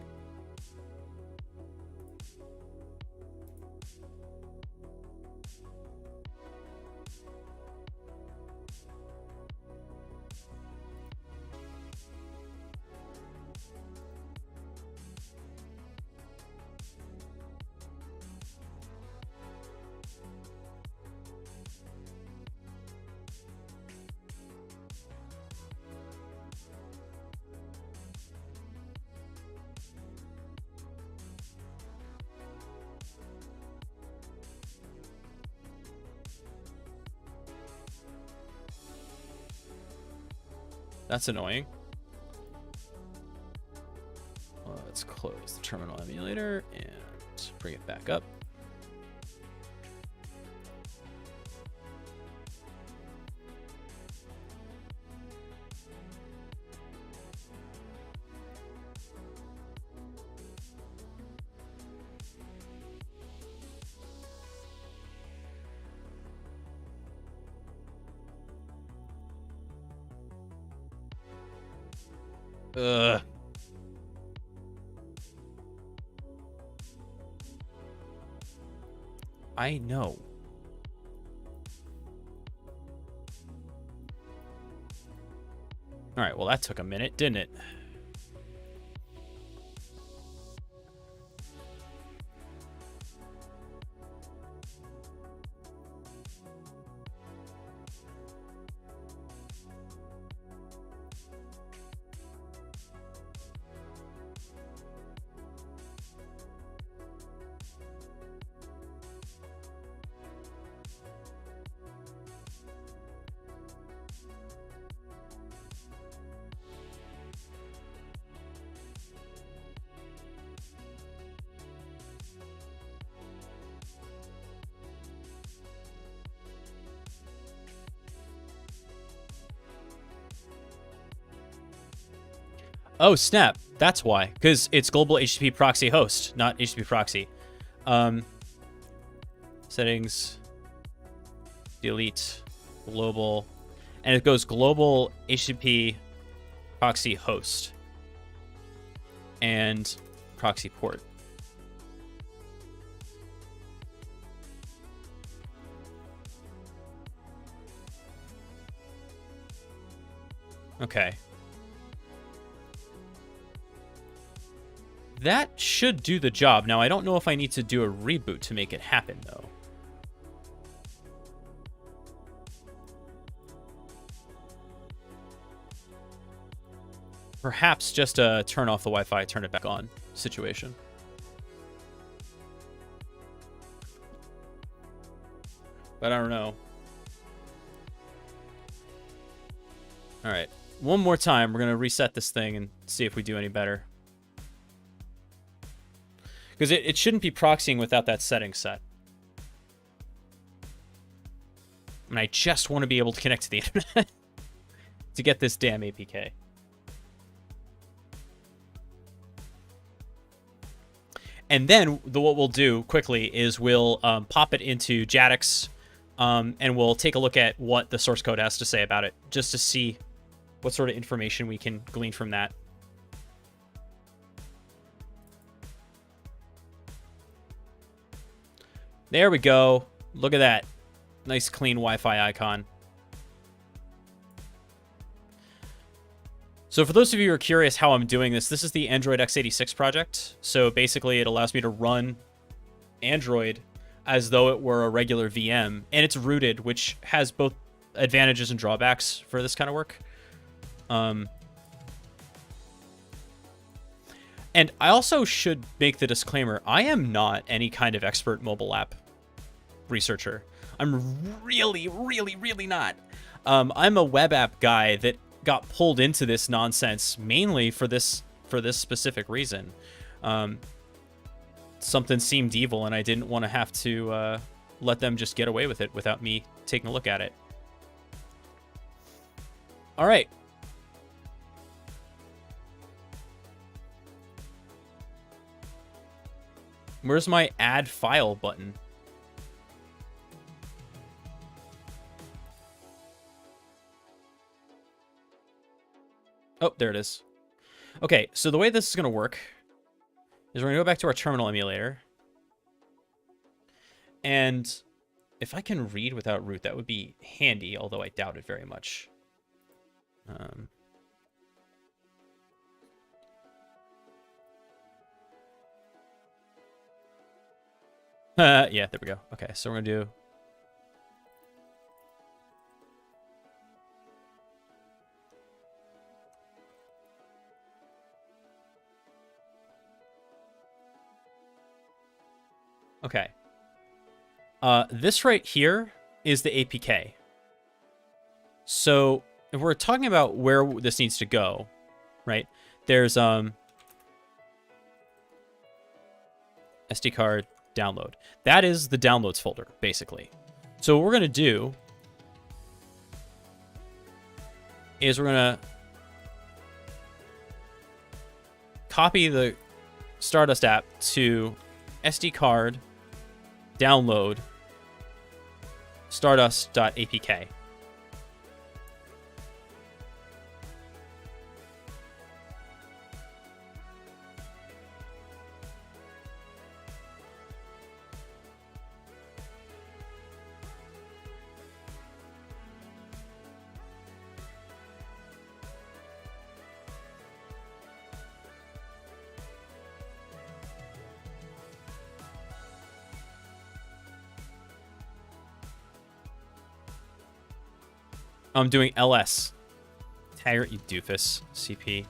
That's annoying. Let's close the terminal emulator and bring it back up. Ugh. I know. All right, well, that took a minute, didn't it? Oh, snap. That's why. Because it's global HTTP proxy host, not HTTP proxy. Settings. Delete. Global. And it goes global HTTP proxy host. And proxy port. Okay. that should do the job. Now, I don't know if I need to do a reboot to make it happen, though. Perhaps just a turn off the Wi-Fi, turn it back on situation. But I don't know. All right. One more time, we're going to reset this thing and see if we do any better. Because it shouldn't be proxying without that setting set. And I just want to be able to connect to the internet to get this damn APK. And then what we'll do quickly is we'll pop it into JADX, and we'll take a look at what the source code has to say about it, just to see what sort of information we can glean from that. There we go. Look at that. Nice clean Wi-Fi icon. So for those of you who are curious how I'm doing this, this is the Android x86 project. So basically it allows me to run Android as though it were a regular VM, and it's rooted, which has both advantages and drawbacks for this kind of work. And I also should make the disclaimer, I am not any kind of expert mobile app researcher. I'm really, really, really not. I'm a web app guy that got pulled into this nonsense mainly for this specific reason. Something seemed evil, and I didn't want to have to let them just get away with it without me taking a look at it. All right. Where's my add file button? Oh, there it is. Okay, so the way this is going to work is we're going to go back to our terminal emulator. And if I can read without root, that would be handy, although I doubt it very much. Yeah, there we go. Okay, so we're going to do... Okay. This right here is the APK. So if we're talking about where this needs to go, right? There's SD card download. That is the downloads folder, basically. So what we're going to do is we're going to copy the Stardust app to SD card download stardust.apk. I'm doing ls. Taggart, you doofus. CP.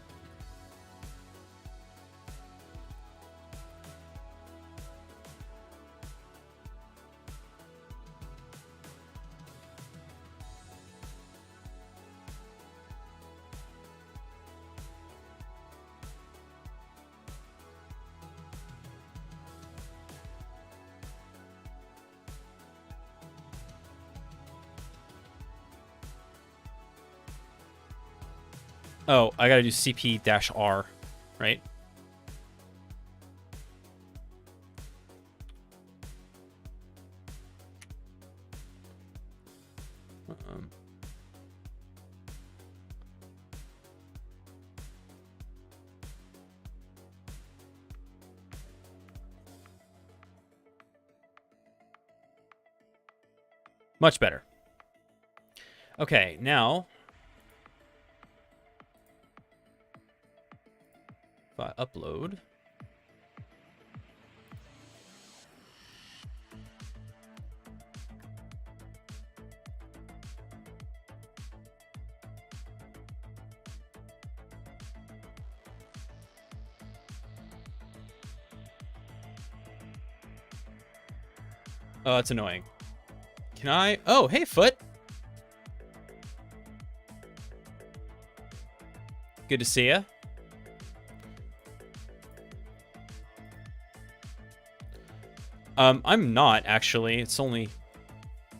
Oh, I gotta do CP-R, right? Much better. Okay, now... if I upload... Oh, that's annoying. Can I? Oh, hey, Foot. Good to see ya. I'm not, actually. It's only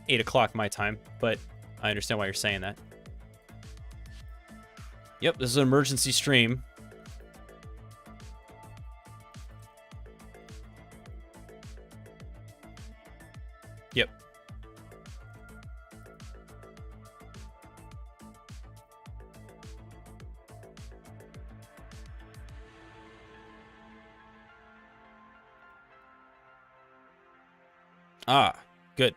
8 o'clock my time, but I understand why you're saying that. Yep, this is an emergency stream. Yep. Ah, good.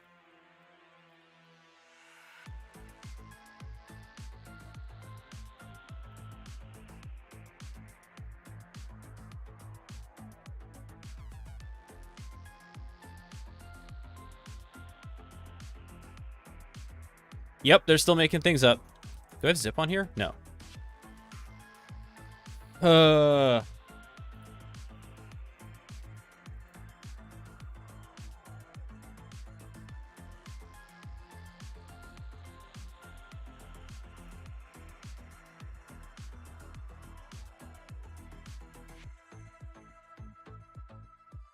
Yep, they're still making things up. Do I have zip on here? No.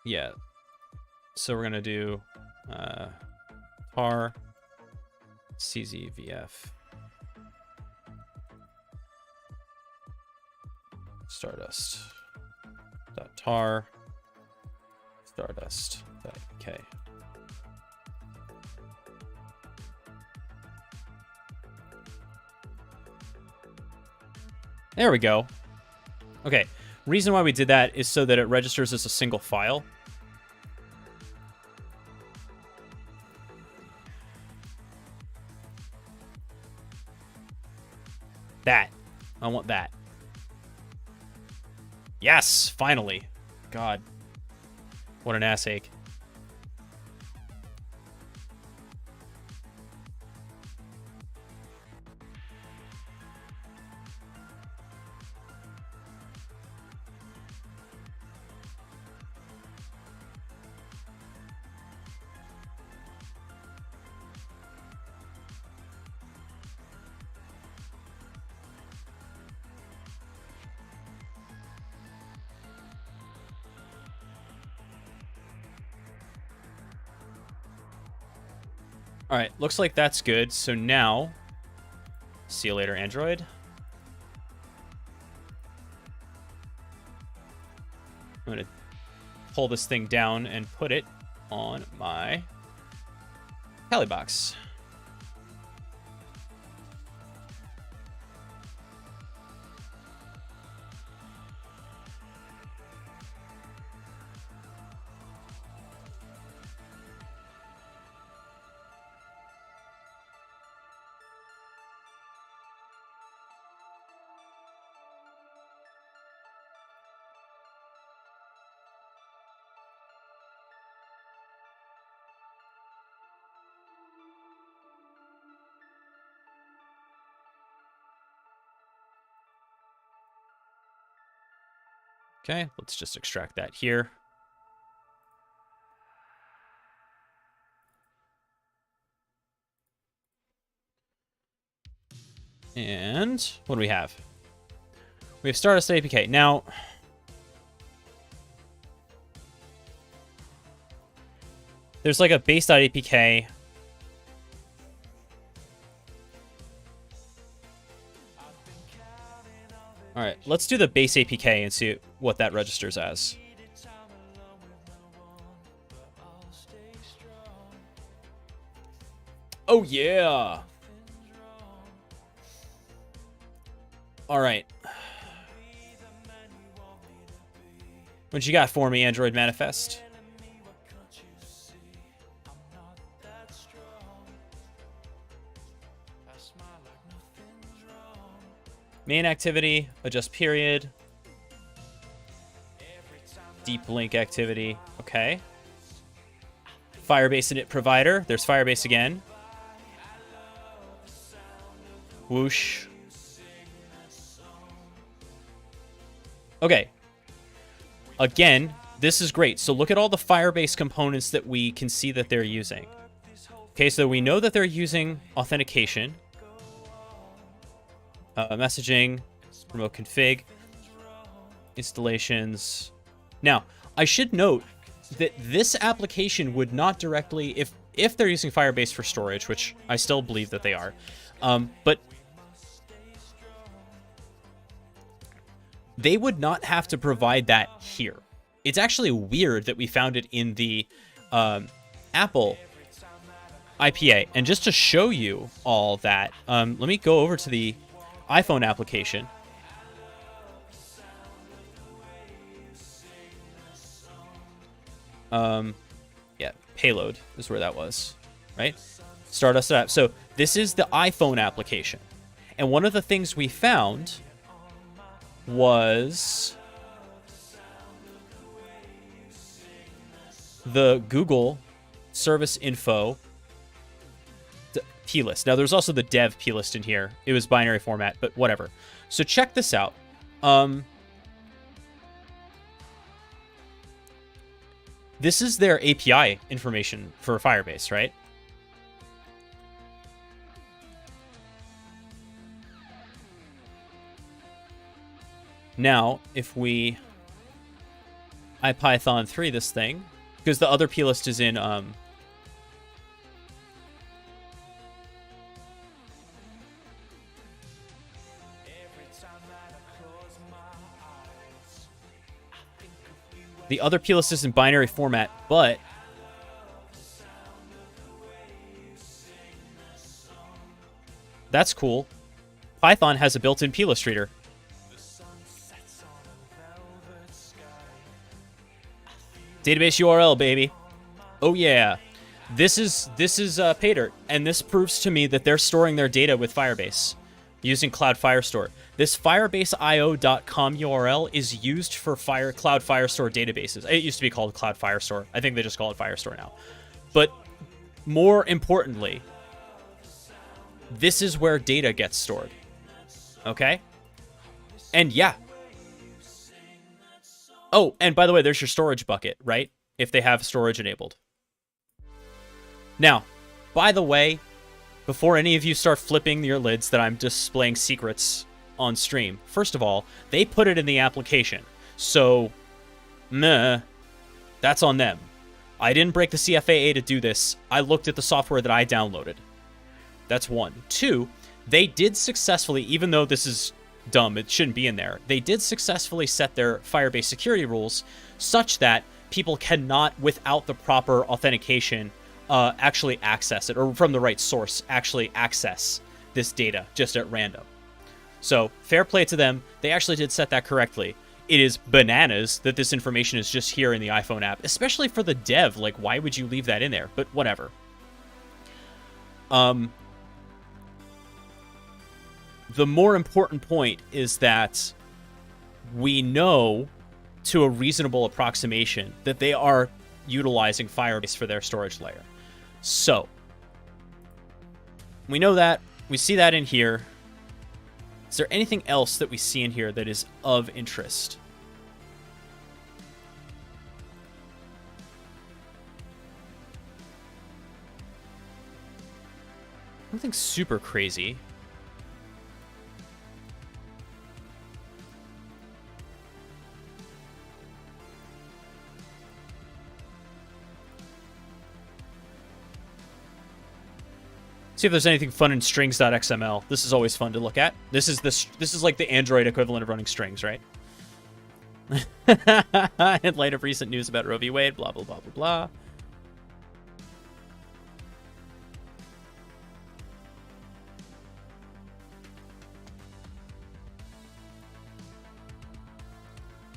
Yeah. So we're gonna do tar CZVF Stardust .tar Stardust .k. There we go. Okay. Reason why we did that is so that it registers as a single file. That. I want that. Yes, finally. God. What an ass ache. All right, looks like that's good. So now, see you later, Android. I'm going to pull this thing down and put it on my tally box. Okay, let's just extract that here. And what do we have? We have Stardust APK. Now, there's like a base.apk. All right, let's do the base APK and see what that registers as. Oh, yeah. All right. What you got for me, Android Manifest? Main activity, adjust period. Deep link activity, okay. Firebase init provider, there's Firebase again. Whoosh. Okay. Again, this is great. So look at all the Firebase components that we can see that they're using. Okay, so we know that they're using authentication, messaging, remote config, installations. Now, I should note that this application would not directly, if they're using Firebase for storage, which I still believe that they are, but they would not have to provide that here. It's actually weird that we found it in the Apple IPA. And just to show you all that, let me go over to the iPhone application. Yeah, payload is where that was, right? Stardust app. So this is the iPhone application. And one of the things we found was the Google service info plist. Now, there's also the dev plist in here. It was binary format, but whatever. So check this out. This is their API information for Firebase, right? Now, if we IPython 3 this thing, because the other plist is in the other plist is in binary format, but that's cool. Python has a built-in plist reader. Database URL, baby. Oh yeah. This is paydirt, and this proves to me that they're storing their data with Firebase using Cloud Firestore. This firebaseio.com URL is used for Cloud Firestore databases. It used to be called Cloud Firestore. I think they just call it Firestore now. But more importantly, this is where data gets stored. Okay? And yeah. Oh, and by the way, there's your storage bucket, right? If they have storage enabled. Now, by the way, before any of you start flipping your lids that I'm displaying secrets on stream, first of all, they put it in the application. So, meh, that's on them. I didn't break the CFAA to do this. I looked at the software that I downloaded. That's one. Two, they did successfully, even though this is dumb, it shouldn't be in there, they did successfully set their Firebase security rules such that people cannot, without the proper authentication, actually access it, or from the right source, actually access this data just at random. So, fair play to them. They actually did set that correctly. It is bananas that this information is just here in the iPhone app, especially for the dev. Like, why would you leave that in there? But whatever. The more important point is that we know to a reasonable approximation that they are utilizing Firebase for their storage layer. So, we know that. We see that in here. Is there anything else that we see in here that is of interest? Nothing super crazy. See if there's anything fun in strings.xml. This is always fun to look at. This is like the Android equivalent of running strings, right? In light of recent news about Roe v. Wade, blah, blah, blah, blah, blah.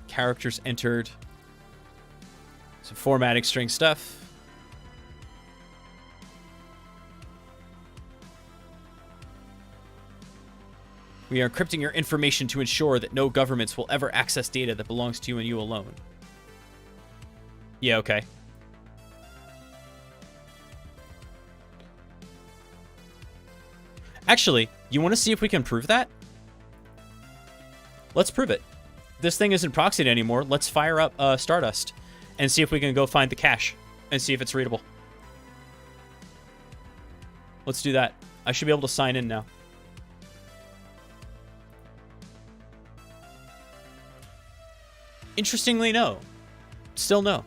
Characters entered. Some formatting string stuff. We are encrypting your information to ensure that no governments will ever access data that belongs to you and you alone. Yeah, okay. Actually, you want to see if we can prove that? Let's prove it. This thing isn't proxied anymore. Let's fire up Stardust. and see if we can go find the cache and see if it's readable. Let's do that. I should be able to sign in now. Interestingly, no. Still no.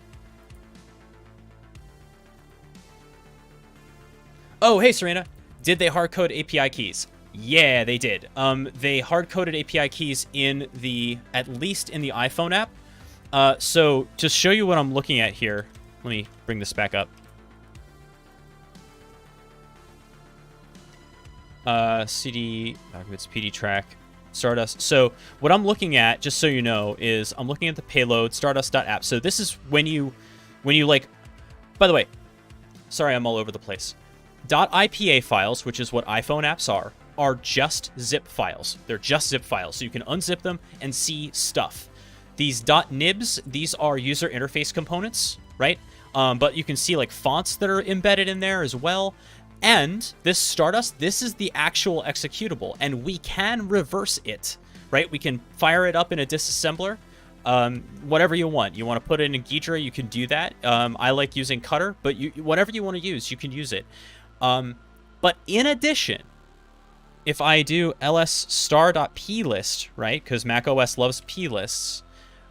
Oh, hey, Serena. Did they hard-code API keys? Yeah, they did. They hard-coded API keys at least in the iPhone app. So to show you what I'm looking at here, let me bring this back up. CD, documents, PD track, Stardust. So what I'm looking at, just so you know, is I'm looking at the payload, stardust.app. So this is when you like, by the way, sorry, I'm all over the place. .ipa files, which is what iPhone apps are just zip files. They're just zip files, so you can unzip them and see stuff. These .nibs, these are user interface components, right? But you can see like fonts that are embedded in there as well. And this Stardust, this is the actual executable, and we can reverse it, right? We can fire it up in a disassembler, whatever you want. You want to put it in a Ghidra, you can do that. I like using Cutter, but whatever you want to use, you can use it. But in addition, if I do ls star.plist, right, because macOS loves plists,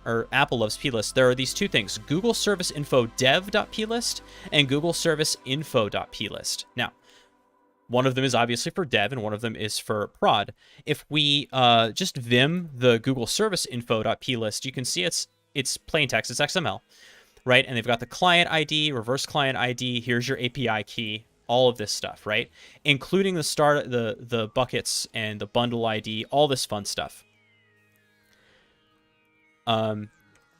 or Apple loves plists, there are these two things, Google Service Info dev.plist and Google Service Info.plist. Now, one of them is obviously for dev and one of them is for prod. If we just vim the Google Service Info.plist, you can see it's plain text, it's XML, right? And they've got the client ID, reverse client ID, here's your API key, all of this stuff, right? Including the buckets and the bundle ID, all this fun stuff.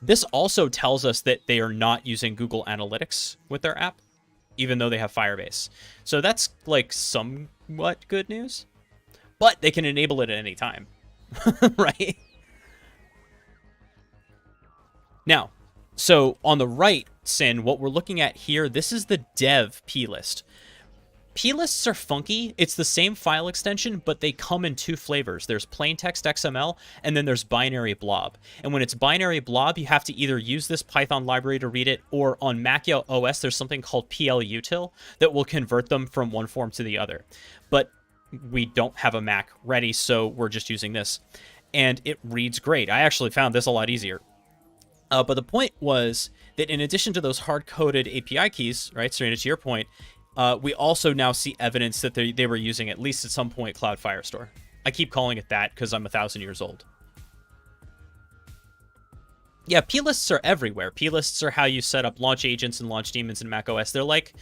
This also tells us that they are not using Google Analytics with their app, even though they have Firebase. So that's like somewhat good news, but they can enable it at any time, right? Now, so on the right, Sin, what we're looking at here, this is the dev plist. Plists are funky. It's the same file extension, but they come in two flavors. There's plain text XML, and then there's binary blob. And when it's binary blob, you have to either use this Python library to read it, or on Mac OS, there's something called plutil that will convert them from one form to the other. But we don't have a Mac ready, so we're just using this. And it reads great. I actually found this a lot easier. But the point was that in addition to those hard-coded API keys, right, Serena, to your point, we also now see evidence that they were using, at least at some point, Cloud Firestore. I keep calling it that because I'm 1,000 years old. Yeah, plists are everywhere. Plists are how you set up launch agents and launch daemons in macOS. They're like,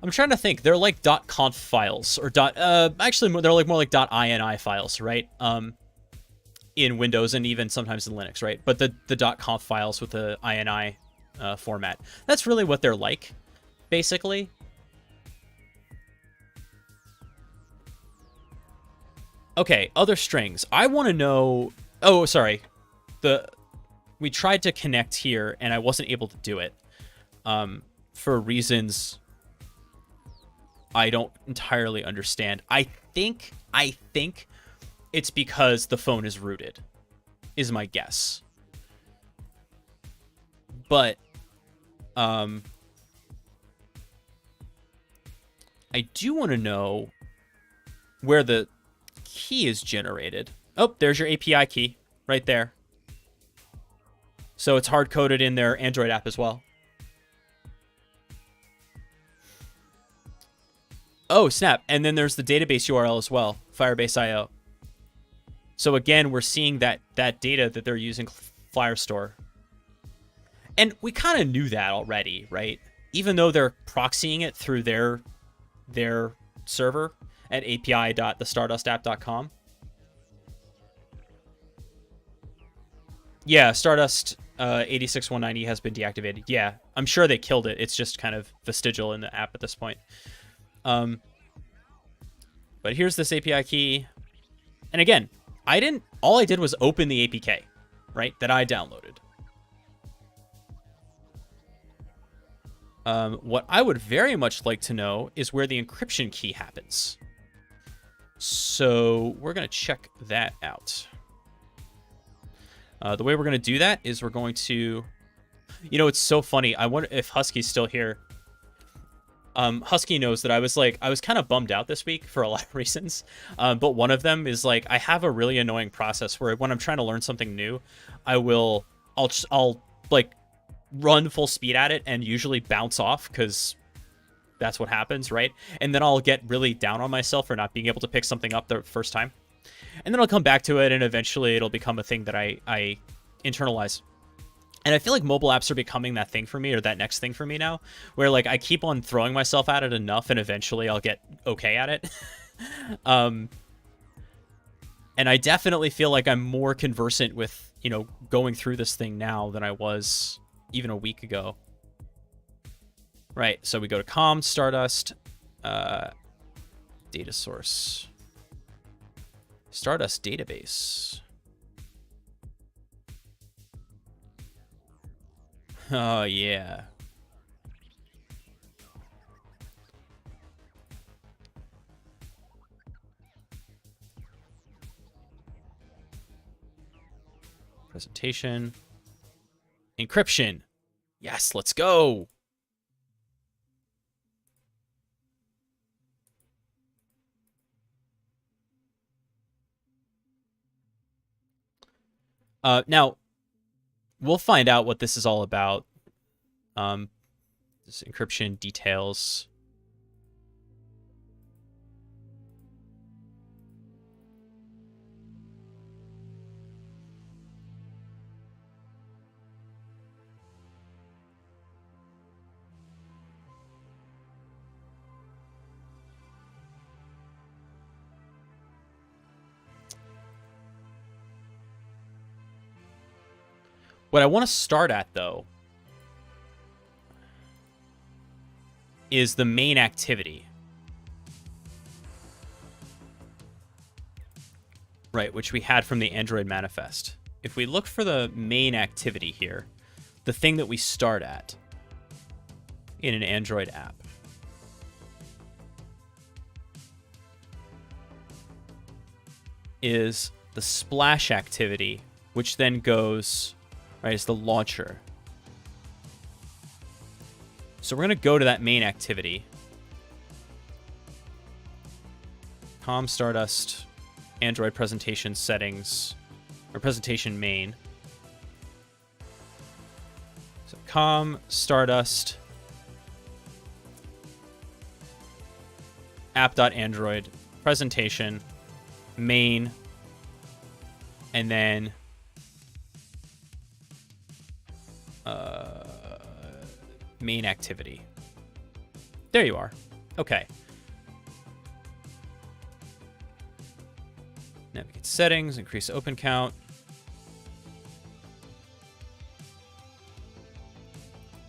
I'm trying to think. They're like .conf files or actually they're like more like .ini files, right? In Windows and even sometimes in Linux, right? But the .conf files with the ini format. That's really what they're like, basically. Okay, other strings. I want to know... Oh, sorry. We tried to connect here, and I wasn't able to do it. For reasons I don't entirely understand. I think it's because the phone is rooted, is my guess. But, I do want to know where the key is generated. Oh, there's your API key right there. So it's hard-coded in their Android app as well. Oh, snap. And then there's the database URL as well, Firebase.io. So again, we're seeing that data that they're using Firestore. And we kind of knew that already, right? Even though they're proxying it through their server at api.thestardustapp.com. Yeah, Stardust 86190 has been deactivated. Yeah, I'm sure they killed it. It's just kind of vestigial in the app at this point. But here's this API key. And again, all I did was open the APK, right, that I downloaded. What I would very much like to know is where the encryption key happens. So we're going to check that out. The way we're going to do that is we're going to You know, it's so funny. I wonder if Husky's still here. Husky knows that I was kind of bummed out this week for a lot of reasons. But one of them is like I have a really annoying process where when I'm trying to learn something new, I'll like run full speed at it and usually bounce off because that's what happens, right? And then I'll get really down on myself for not being able to pick something up the first time. And then I'll come back to it, and eventually it'll become a thing that I internalize. And I feel like mobile apps are becoming that thing for me, or that next thing for me now, where like I keep on throwing myself at it enough, and eventually I'll get okay at it. And I definitely feel like I'm more conversant with, you know, going through this thing now than I was even a week ago. Right, so we go to com, Stardust, data source, Stardust database. Oh, yeah. Presentation. Encryption. Yes, let's go. Now, we'll find out what this is all about. This encryption details. What I want to start at, though, is the main activity. Right, which we had from the Android manifest. If we look for the main activity here, the thing that we start at in an Android app, is the splash activity, which then goes, right, it's the launcher. So we're going to go to that main activity. Com Stardust, Android presentation settings, or presentation main. So com Stardust, app.android, presentation, main, and then main activity. There you are. Okay. Navigate settings, increase open count.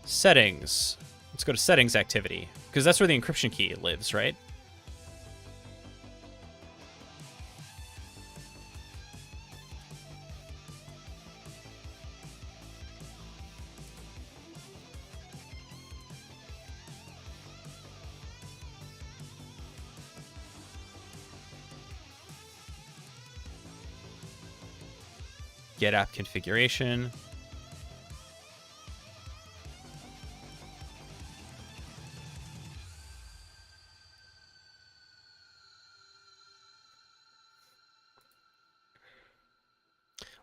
Settings. Let's go to settings activity, because that's where the encryption key lives, right? Get app configuration.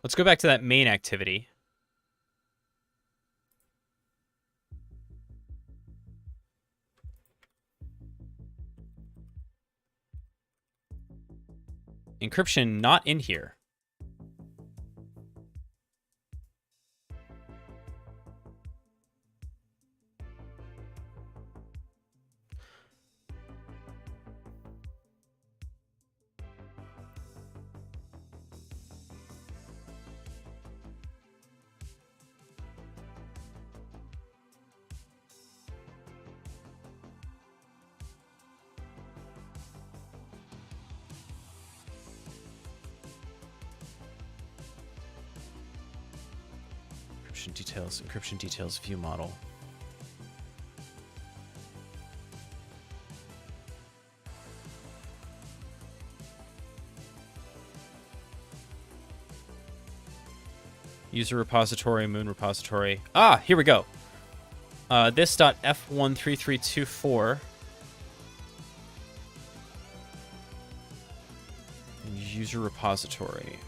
Let's go back to that main activity. Encryption not in here. Encryption details, view model. User repository, moon repository. Ah, here we go. This.f13324. User repository.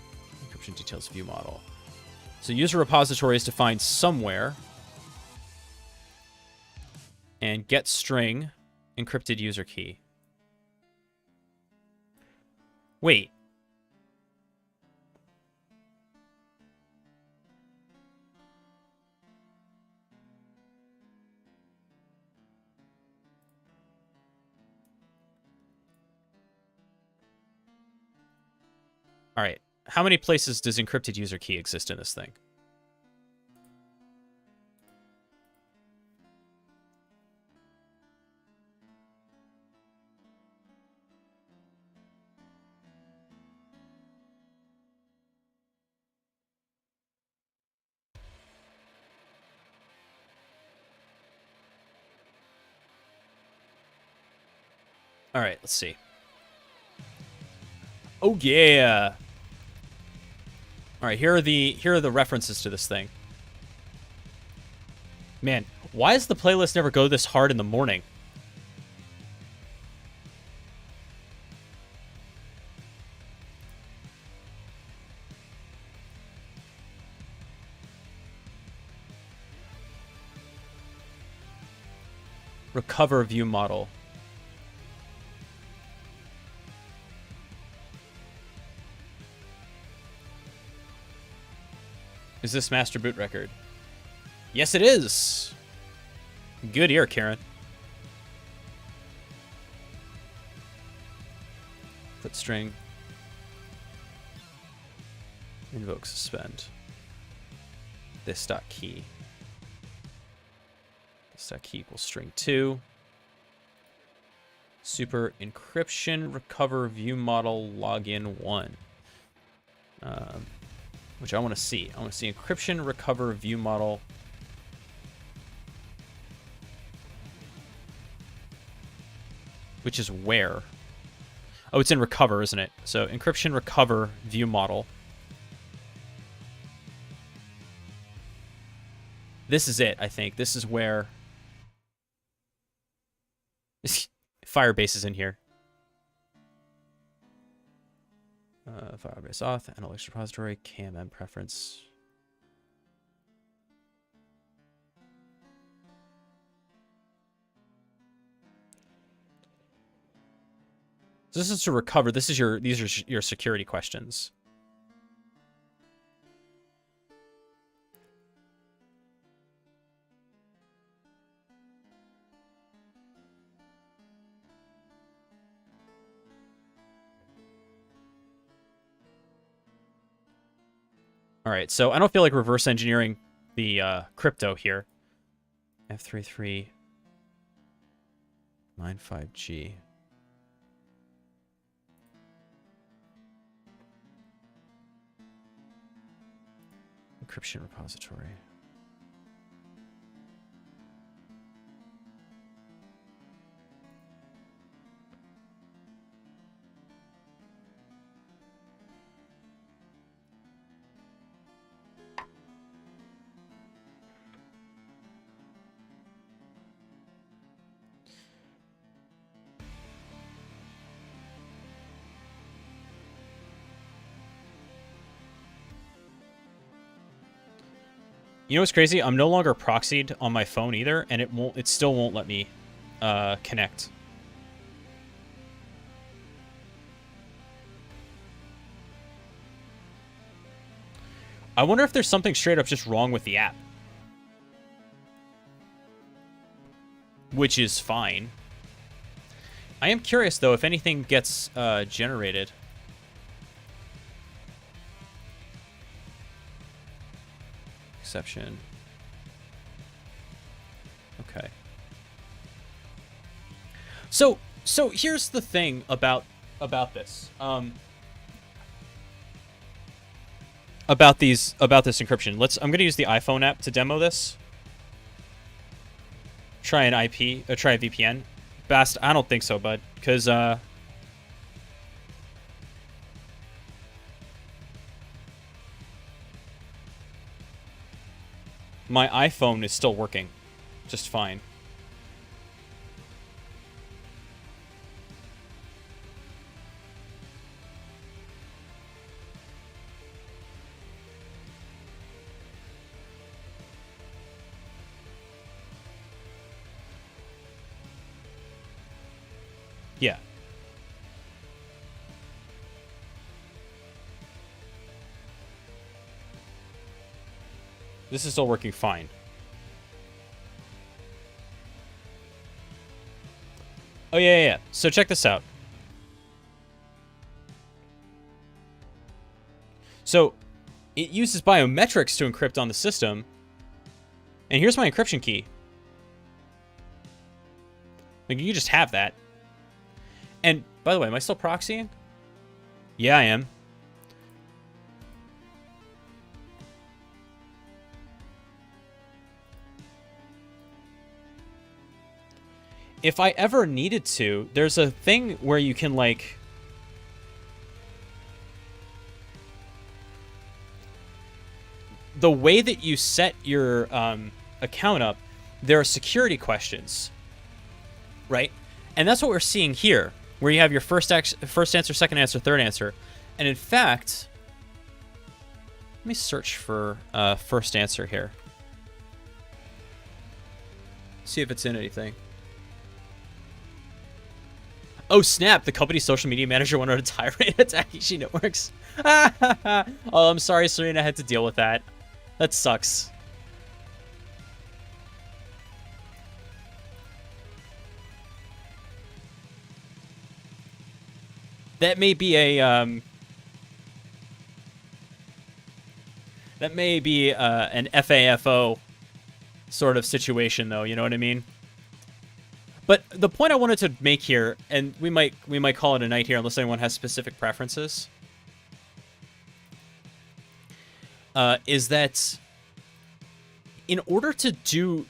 Encryption details view model. So user repository is defined somewhere. And get string encrypted user key. Wait. All right. How many places does encrypted user key exist in this thing? All right, let's see. Oh yeah. All right, here are the references to this thing. Man, why does the playlist never go this hard in the morning? Recover view model. Is this master boot record? Yes, it is. Good ear, Karen. Put string. Invoke suspend. This dot key. This dot key equals string 2. Super encryption recover view model login 1. Which I want to see. I want to see encryption recover view model. Which is where? Oh, it's in recover, isn't it? So encryption recover view model. This is it, I think. This is where Firebase is in here. Firebase auth, analytics repository, KMM preference. So this is to recover. These are your security questions. All right, so I don't feel like reverse engineering the crypto here. F3395G. Encryption repository. You know what's crazy? I'm no longer proxied on my phone either, and it still won't let me connect. I wonder if there's something straight up just wrong with the app. Which is fine. I am curious, though, if anything gets generated. Exception. Okay. So here's the thing about this. About this encryption. I'm gonna use the iPhone app to demo this. Try an IP, try a VPN. Bast, I don't think so, bud, because my iPhone is still working just fine. Yeah. This is still working fine. Oh, yeah. So check this out. So it uses biometrics to encrypt on the system. And here's my encryption key. Like, you just have that. And, by the way, am I still proxying? Yeah, I am. If I ever needed to, there's a thing where you can, like... The way that you set your account up, there are security questions, right? And that's what we're seeing here, where you have your first answer, second answer, third answer. And in fact, let me search for first answer here. See if it's in anything. Oh, snap. The company's social media manager went on a tirade attack Ishi Networks. Oh, I'm sorry, Serena had to deal with that. That sucks. That may be a, an FAFO sort of situation, though. You know what I mean? But the point I wanted to make here, and we might call it a night here unless anyone has specific preferences, is that in order to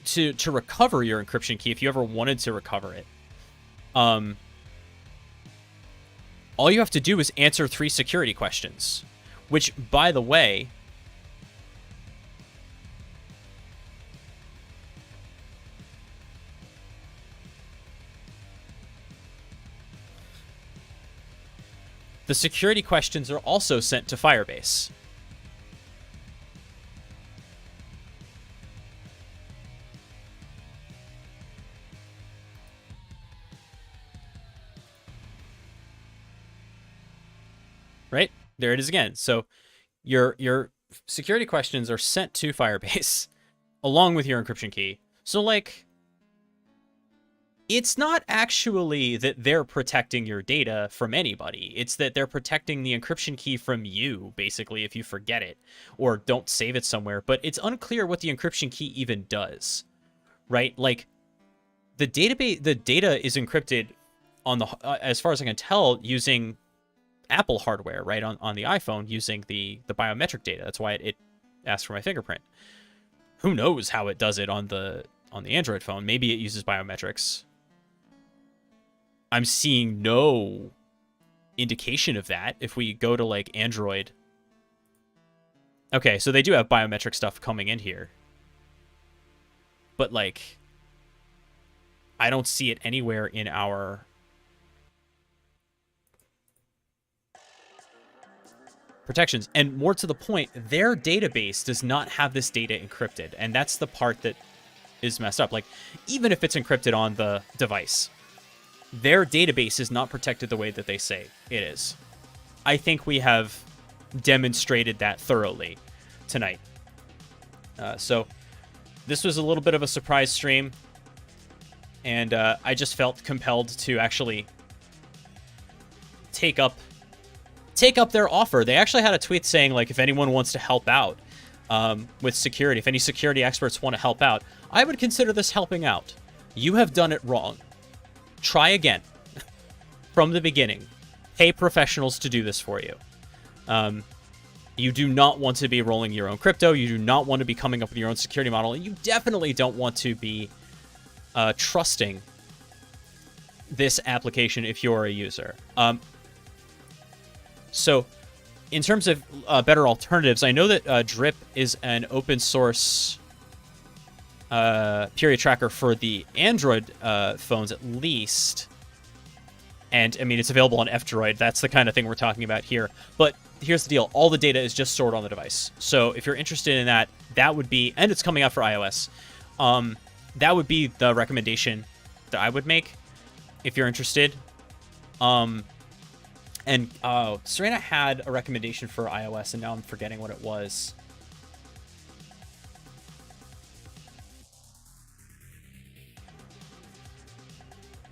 recover your encryption key, if you ever wanted to recover it, all you have to do is answer 3 security questions, which, by the way, the security questions are also sent to Firebase. Right? There it is again. So your security questions are sent to Firebase along with your encryption key. So, like, it's not actually that they're protecting your data from anybody. It's that they're protecting the encryption key from you, basically, if you forget it or don't save it somewhere. But it's unclear what the encryption key even does, right? Like, the data is encrypted on the, as far as I can tell, using Apple hardware, right? On the iPhone, using the biometric data. That's why it asks for my fingerprint. Who knows how it does it on the Android phone? Maybe it uses biometrics. I'm seeing no indication of that. If we go to, like, Android. Okay, so they do have biometric stuff coming in here. But, like, I don't see it anywhere in our protections. And more to the point, their database does not have this data encrypted. And that's the part that is messed up. Like, even if it's encrypted on the device, their database is not protected the way that they say it is. I think we have demonstrated that thoroughly tonight. So this was a little bit of a surprise stream, and I just felt compelled to actually take up their offer. They actually had a tweet saying, like, if anyone wants to help out with security, if any security experts want to help out, I would consider this helping out. You have done it wrong. Try again from the beginning. Pay professionals to do this for you. You do not want to be rolling your own crypto. You do not want to be coming up with your own security model. And you definitely don't want to be trusting this application if you're a user. So in terms of better alternatives, I know that Drip is an open source period tracker for the Android phones at least. And, I mean, it's available on F-Droid. That's the kind of thing we're talking about here. But here's the deal. All the data is just stored on the device. So if you're interested in that, that would be... And it's coming out for iOS. That would be the recommendation that I would make if you're interested. And Serena had a recommendation for iOS, and now I'm forgetting what it was.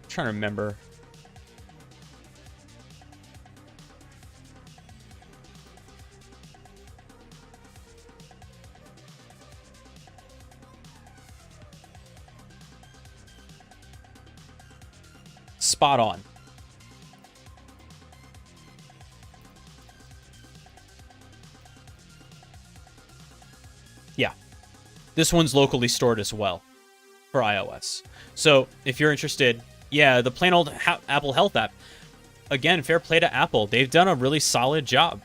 I'm trying to remember. Spot on. Yeah. This one's locally stored as well for iOS. So if you're interested, yeah, the plain old Apple Health app. Again, fair play to Apple. They've done a really solid job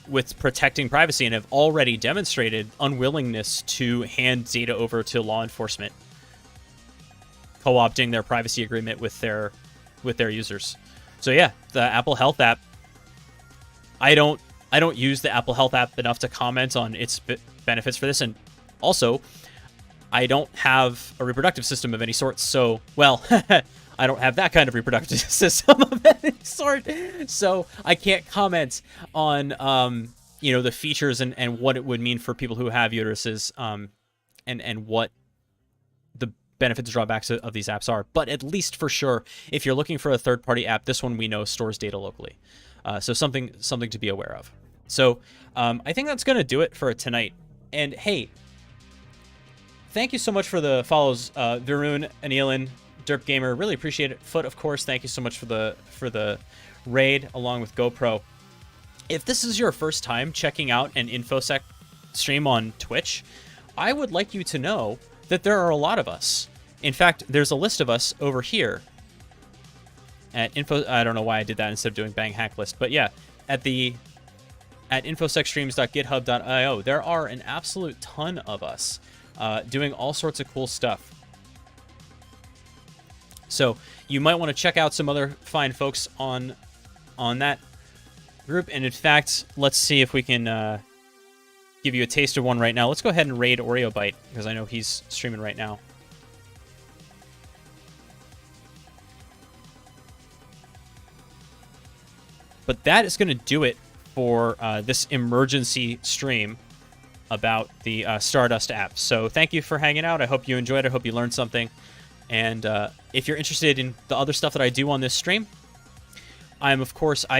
with protecting privacy and have already demonstrated unwillingness to hand data over to law enforcement, co-opting their privacy agreement with their users. So yeah, the Apple Health app. I don't use the Apple Health app enough to comment on its benefits for this, and also I don't have a reproductive system of any sort. So, well, I don't have that kind of reproductive system of any sort. So I can't comment on the features and what it would mean for people who have uteruses, and what the benefits and drawbacks of these apps are. But at least for sure, if you're looking for a third-party app, this one we know stores data locally. So something to be aware of. So I think that's going to do it for tonight. And hey, thank you so much for the follows, Varun, Anilin, Derp Gamer. Really appreciate it. Foot, of course, thank you so much for the raid along with GoPro. If this is your first time checking out an InfoSec stream on Twitch, I would like you to know that there are a lot of us. In fact, there's a list of us over here at I don't know why I did that instead of doing bang hack list, but yeah, at infosecstreams.github.io, there are an absolute ton of us doing all sorts of cool stuff. So you might want to check out some other fine folks on that group. And in fact, let's see if we can give you a taste of one right now. Let's go ahead and raid Oreo Bite, because I know he's streaming right now. But that is going to do it for this emergency stream about the Stardust app. So thank you for hanging out. I hope you enjoyed it. I hope you learned something. And if you're interested in the other stuff that I do on this stream, I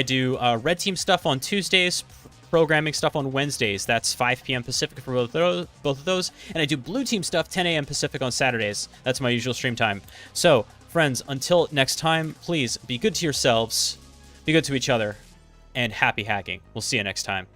do Red Team stuff on Tuesdays, programming stuff on Wednesdays. That's 5 p.m. Pacific for both of those. And I do Blue Team stuff 10 a.m. Pacific on Saturdays. That's my usual stream time. So, friends, until next time, please be good to yourselves, be good to each other, and happy hacking. We'll see you next time.